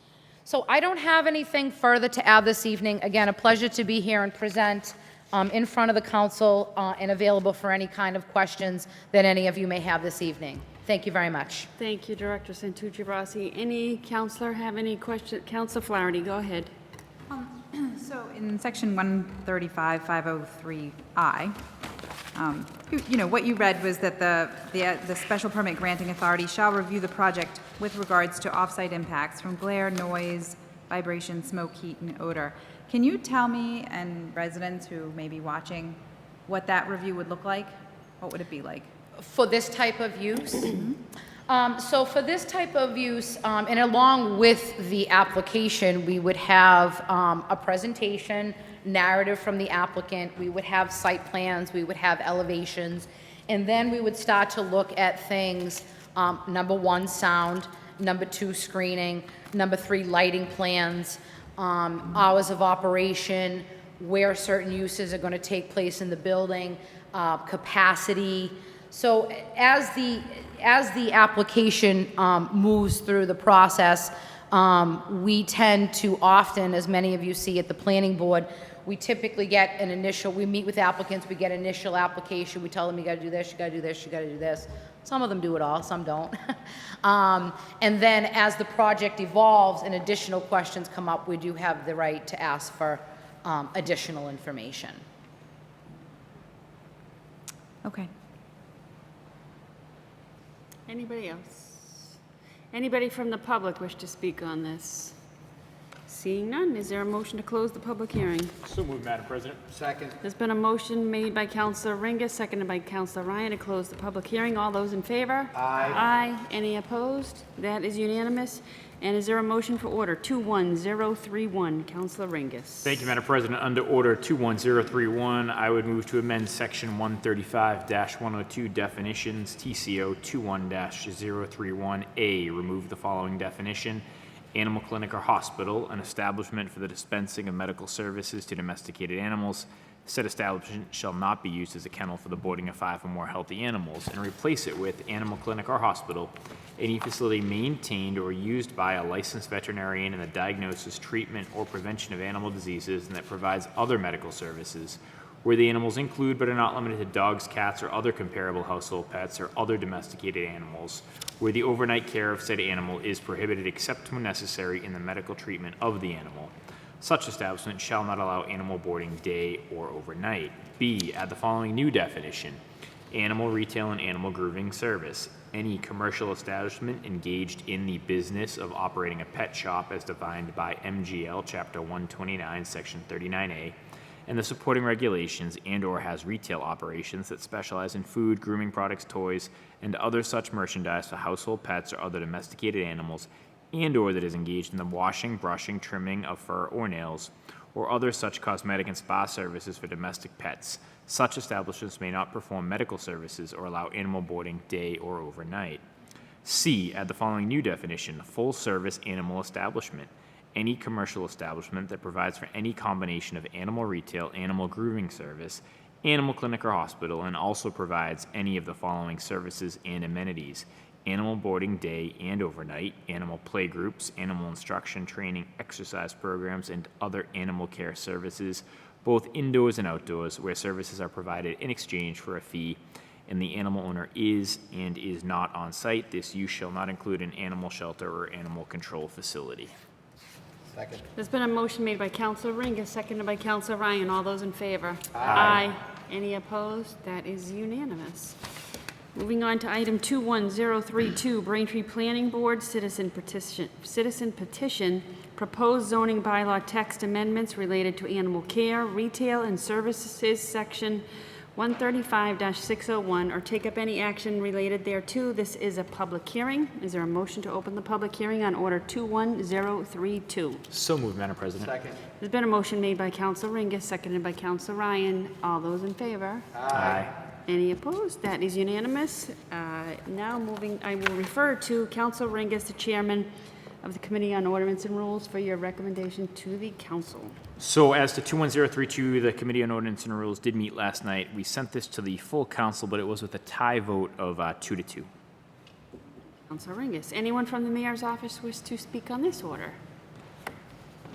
So I don't have anything further to add this evening. Again, a pleasure to be here and present in front of the council and available for any kind of questions that any of you may have this evening. Thank you very much. Thank you, Director Santucci Rossi. Any counselor have any questions? Councilor Flaherty, go ahead. So in section 135-503I, what you read was that the special permit granting authority shall review the project with regards to off-site impacts from glare, noise, vibration, smoke, heat, and odor. Can you tell me and residents who may be watching what that review would look like? What would it be like? For this type of use? So for this type of use, and along with the application, we would have a presentation, narrative from the applicant, we would have site plans, we would have elevations, and then we would start to look at things, number one, sound, number two, screening, number three, lighting plans, hours of operation, where certain uses are going to take place in the building, capacity, So as the application moves through the process, we tend to often, as many of you see at the planning board, we typically get an initial, we meet with applicants, we get initial application, we tell them you gotta do this, you gotta do this, you gotta do this. Some of them do it all, some don't. And then as the project evolves and additional questions come up, we do have the right to ask for additional information. Okay. Anybody else? Anybody from the public wish to speak on this? Seeing none, is there a motion to close the public hearing? So moved, Madam President. Second. There's been a motion made by Councilor Ringus, seconded by Councilor Ryan to close the public hearing. All those in favor? Aye. Aye. Any opposed? That is unanimous. And is there a motion for order 21031? Councilor Ringus. Thank you, Madam President. Under Order 21031, I would move to amend Section 135-102 definitions, TCO 21-031A. Remove the following definition: animal clinic or hospital, an establishment for the dispensing of medical services to domesticated animals. Said establishment shall not be used as a kennel for the boarding of 5 or more healthy animals, and replace it with animal clinic or hospital, any facility maintained or used by a licensed veterinarian in the diagnosis, treatment, or prevention of animal diseases, and that provides other medical services, where the animals include but are not limited to dogs, cats, or other comparable household pets or other domesticated animals, where the overnight care of said animal is prohibited except when necessary in the medical treatment of the animal. Such establishment shall not allow animal boarding day or overnight. B, add the following new definition: animal retail and animal grooming service. Any commercial establishment engaged in the business of operating a pet shop as defined by MGL Chapter 129, Section 39A, and the supporting regulations, and/or has retail operations that specialize in food, grooming products, toys, and other such merchandise for household pets or other domesticated animals, and/or that is engaged in the washing, brushing, trimming of fur or nails, or other such cosmetic and spa services for domestic pets. Such establishments may not perform medical services or allow animal boarding day or overnight. C, add the following new definition: full-service animal establishment. Any commercial establishment that provides for any combination of animal retail, animal grooming service, animal clinic or hospital, and also provides any of the following services and amenities: animal boarding day and overnight, animal play groups, animal instruction, training, exercise programs, and other animal care services, both indoors and outdoors, where services are provided in exchange for a fee, and the animal owner is and is not on site. This use shall not include an animal shelter or animal control facility. Second. There's been a motion made by Councilor Ringus, seconded by Councilor Ryan. All those in favor? Aye. Any opposed? That is unanimous. Moving on to item 21032, Braintree Planning Board Citizen Petition, proposed zoning bylaw text amendments related to animal care, retail, and services, section 135-601, or take up any action related thereto. This is a public hearing. Is there a motion to open the public hearing on order 21032? So moved, Madam President. Second. There's been a motion made by Councilor Ringus, seconded by Councilor Ryan. All those in favor? Aye. Any opposed? That is unanimous. Now moving, I will refer to Councilor Ringus, the chairman of the Committee on Ordinance and Rules, for your recommendation to the council. So as to 21032, the Committee on Ordinance and Rules did meet last night. We sent this to the full council, but it was with a tie vote of 2-2. Councilor Ringus. Anyone from the mayor's office wish to speak on this order?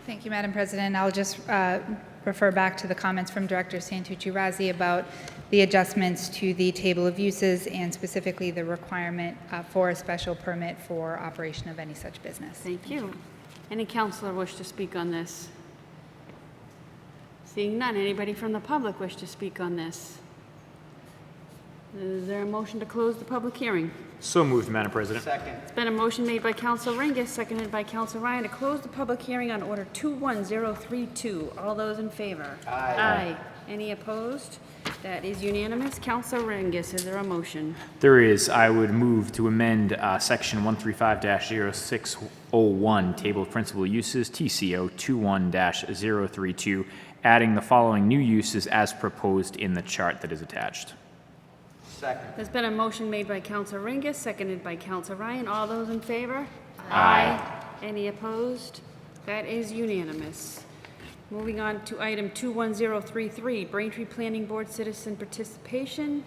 Thank you, Madam President. I'll just refer back to the comments from Director Santucci-Razzi about the adjustments to the table of uses and specifically the requirement for a special permit for operation of any such business. Thank you. Any councilor wish to speak on this? Seeing none, anybody from the public wish to speak on this? Is there a motion to close the public hearing? So moved, Madam President. Second. It's been a motion made by Councilor Ringus, seconded by Councilor Ryan, to close the public hearing on order 21032. All those in favor? Aye. Aye. Any opposed? That is unanimous. Councilor Ringus, is there a motion? There is. I would move to amend Section 135-0601, Table of Principal Uses, TCO 21-032, adding the following new uses as proposed in the chart that is attached. Second. There's been a motion made by Councilor Ringus, seconded by Councilor Ryan. All those in favor? Aye. Any opposed? That is unanimous. Moving on to item 21033, Braintree Planning Board Citizen Petition.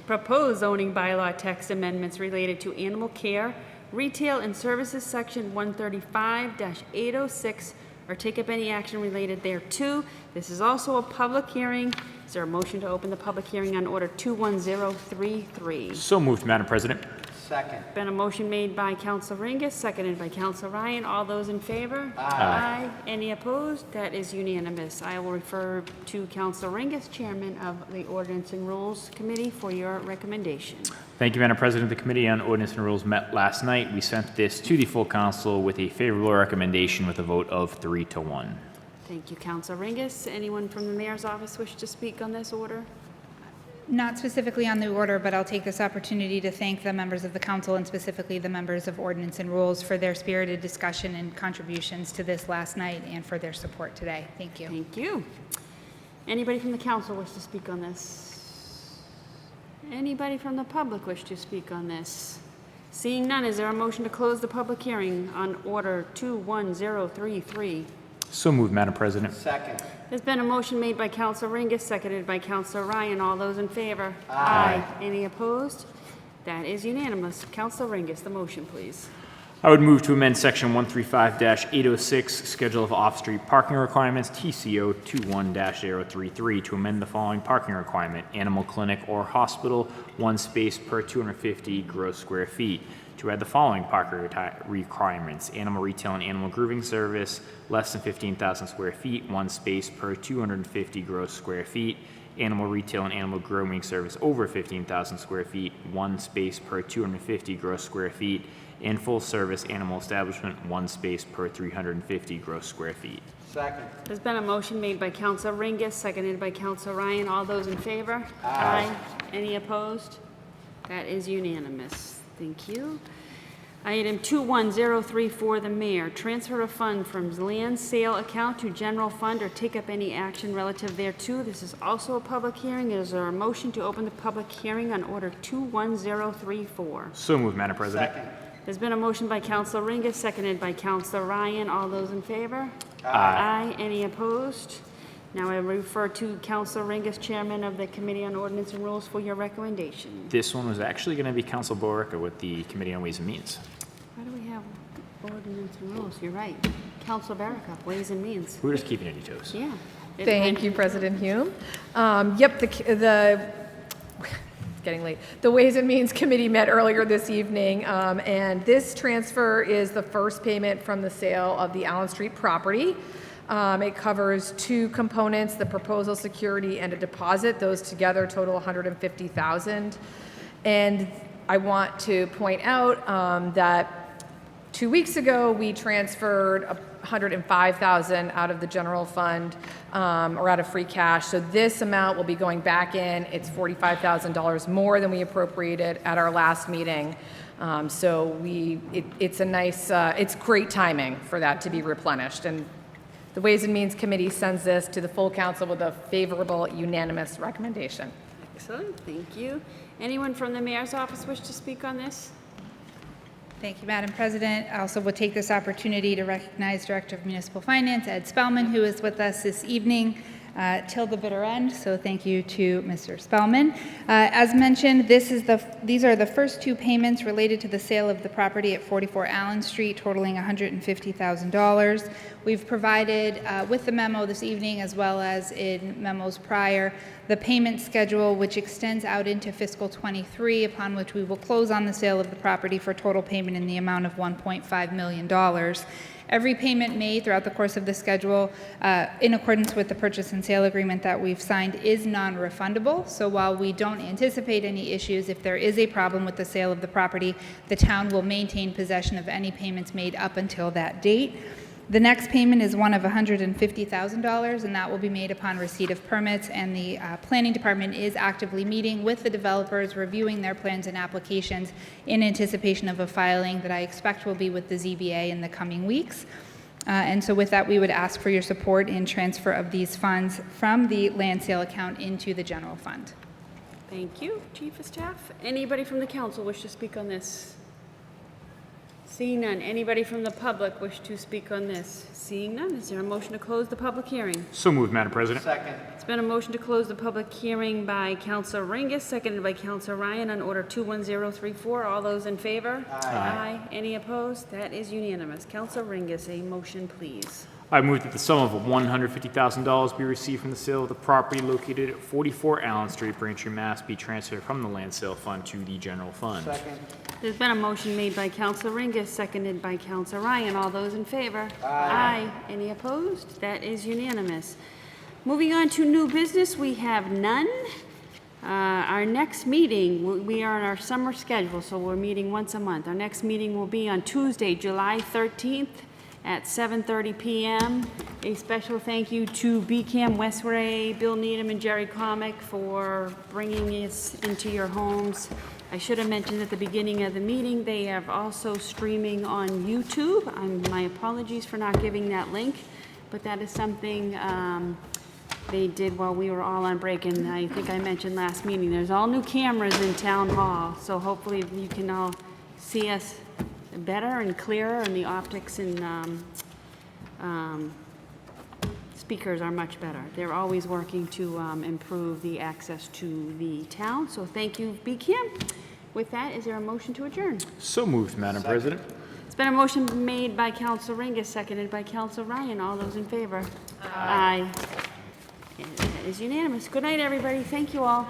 Proposed zoning bylaw text amendments related to animal care, retail and services, section 135-806, or take up any action related thereto. This is also a public hearing. Is there a motion to open the public hearing on order 21033? So moved, Madam President. Second. Been a motion made by Counsel Ringus, seconded by Counsel Ryan. All those in favor? Aye. Any opposed? That is unanimous. I will refer to Counsel Ringus, Chairman of the Ordinance and Rules Committee, for your recommendation. Thank you, Madam President. The Committee on Ordinance and Rules met last night. We sent this to the full council with a favorable recommendation with a vote of 3-1. Thank you, Counsel Ringus. Anyone from the Mayor's office wish to speak on this order? Not specifically on the order, but I'll take this opportunity to thank the members of the council and specifically the members of Ordinance and Rules for their spirited discussion and contributions to this last night and for their support today. Thank you. Thank you. Anybody from the council wish to speak on this? Anybody from the public wish to speak on this? Seeing none, is there a motion to close the public hearing on order 21033? So moved, Madam President. Second. There's been a motion made by Counsel Ringus, seconded by Counsel Ryan. All those in favor? Aye. Any opposed? That is unanimous. Counsel Ringus, the motion, please. I would move to amend Section 135-806, Schedule of Off-Street Parking Requirements, TCO 21-033, to amend the following parking requirement: animal clinic or hospital, 1 space per 250 gross square feet. To add the following parking requirements: animal retail and animal grooming service, less than 15,000 square feet, 1 space per 250 gross square feet. Animal retail and animal grooming service over 15,000 square feet, 1 space per 250 gross square feet. And full service animal establishment, 1 space per 350 gross square feet. Second. There's been a motion made by Counsel Ringus, seconded by Counsel Ryan. All those in favor? Aye. Any opposed? That is unanimous. Thank you. Item 21034, the mayor, transfer a fund from land sale account to general fund or take up any action relative thereto. This is also a public hearing. Is there a motion to open the public hearing on order 21034? So moved, Madam President. Second. There's been a motion by Counsel Ringus, seconded by Counsel Ryan. All those in favor? Aye. Any opposed? Now I refer to Counsel Ringus, Chairman of the Committee on Ordinance and Rules, for your recommendation. This one was actually going to be Council Borica with the Committee on Ways and Means. Why do we have Ordinance and Rules? You're right. Counsel Baraka, Ways and Means. We're just keeping it on your toes. Yeah. Thank you, President Hume. Yep, it's getting late. The Ways and Means Committee met earlier this evening, and this transfer is the first payment from the sale of the Allen Street property. It covers 2 components: the proposal security and a deposit. Those together total $150,000. And I want to point out that 2 weeks ago, we transferred $105,000 out of the general fund, or out of free cash. So this amount will be going back in. It's $45,000 more than we appropriated at our last meeting. So it's a nice, it's great timing for that to be replenished. And the Ways and Means Committee sends this to the full council with a favorable, unanimous recommendation. Excellent, thank you. Anyone from the mayor's office wish to speak on this? Thank you, Madam President. I also will take this opportunity to recognize Director of Municipal Finance, Ed Spellman, who is with us this evening till the bitter end. So thank you to Mr. Spellman. As mentioned, these are the first 2 payments related to the sale of the property at 44 Allen Street, totaling $150,000. We've provided, with the memo this evening, as well as in memos prior, the payment schedule, which extends out into fiscal '23, upon which we will close on the sale of the property for total payment in the amount of $1.5 million. Every payment made throughout the course of the schedule, in accordance with the purchase and sale agreement that we've signed, is non-refundable. So while we don't anticipate any issues, if there is a problem with the sale of the property, the town will maintain possession of any payments made up until that date. The next payment is one of $150,000, and that will be made upon receipt of permits, and the planning department is actively meeting with the developers, reviewing their plans and applications in anticipation of a filing that I expect will be with the ZBA in the coming weeks. And so with that, we would ask for your support in transfer of these funds from the land sale account into the general fund. Thank you, Chief of Staff. Anybody from the council wish to speak on this? Seeing none. Anybody from the public wish to speak on this? Seeing none. Is there a motion to close the public hearing? So moved, Madam President. Second. It's been a motion to close the public hearing by Counselor Ringus, seconded by Counselor Ryan on Order 21034. All those in favor? Aye. Any opposed? That is unanimous. Counselor Ringus, a motion, please. I move that the sum of $150,000 be received from the sale of the property located at 44 Allen Street, Braintree, Mass. Be transferred from the land sale fund to the general fund. Second. There's been a motion made by Counselor Ringus, seconded by Counselor Ryan. All those in favor? Aye. Any opposed? That is unanimous. Moving on to new business, we have none. Our next meeting, we are on our summer schedule, so we're meeting once a month. Our next meeting will be on Tuesday, July 13th at 7:30 p.m. A special thank you to BCAM Westray, Bill Needham, and Jerry Comic for bringing us into your homes. I should have mentioned at the beginning of the meeting, they are also streaming on YouTube. My apologies for not giving that link, but that is something they did while we were all on break, and I think I mentioned last meeting, there's all new cameras in Town Hall, so hopefully you can all see us better and clearer, and the optics and speakers are much better. They're always working to improve the access to the town, so thank you, BCAM. With that, is there a motion to adjourn? So moved, Madam President. It's been a motion made by Counsel Ringus, seconded by Counsel Ryan. All those in favor? Aye. It is unanimous. Good night, everybody. Thank you all.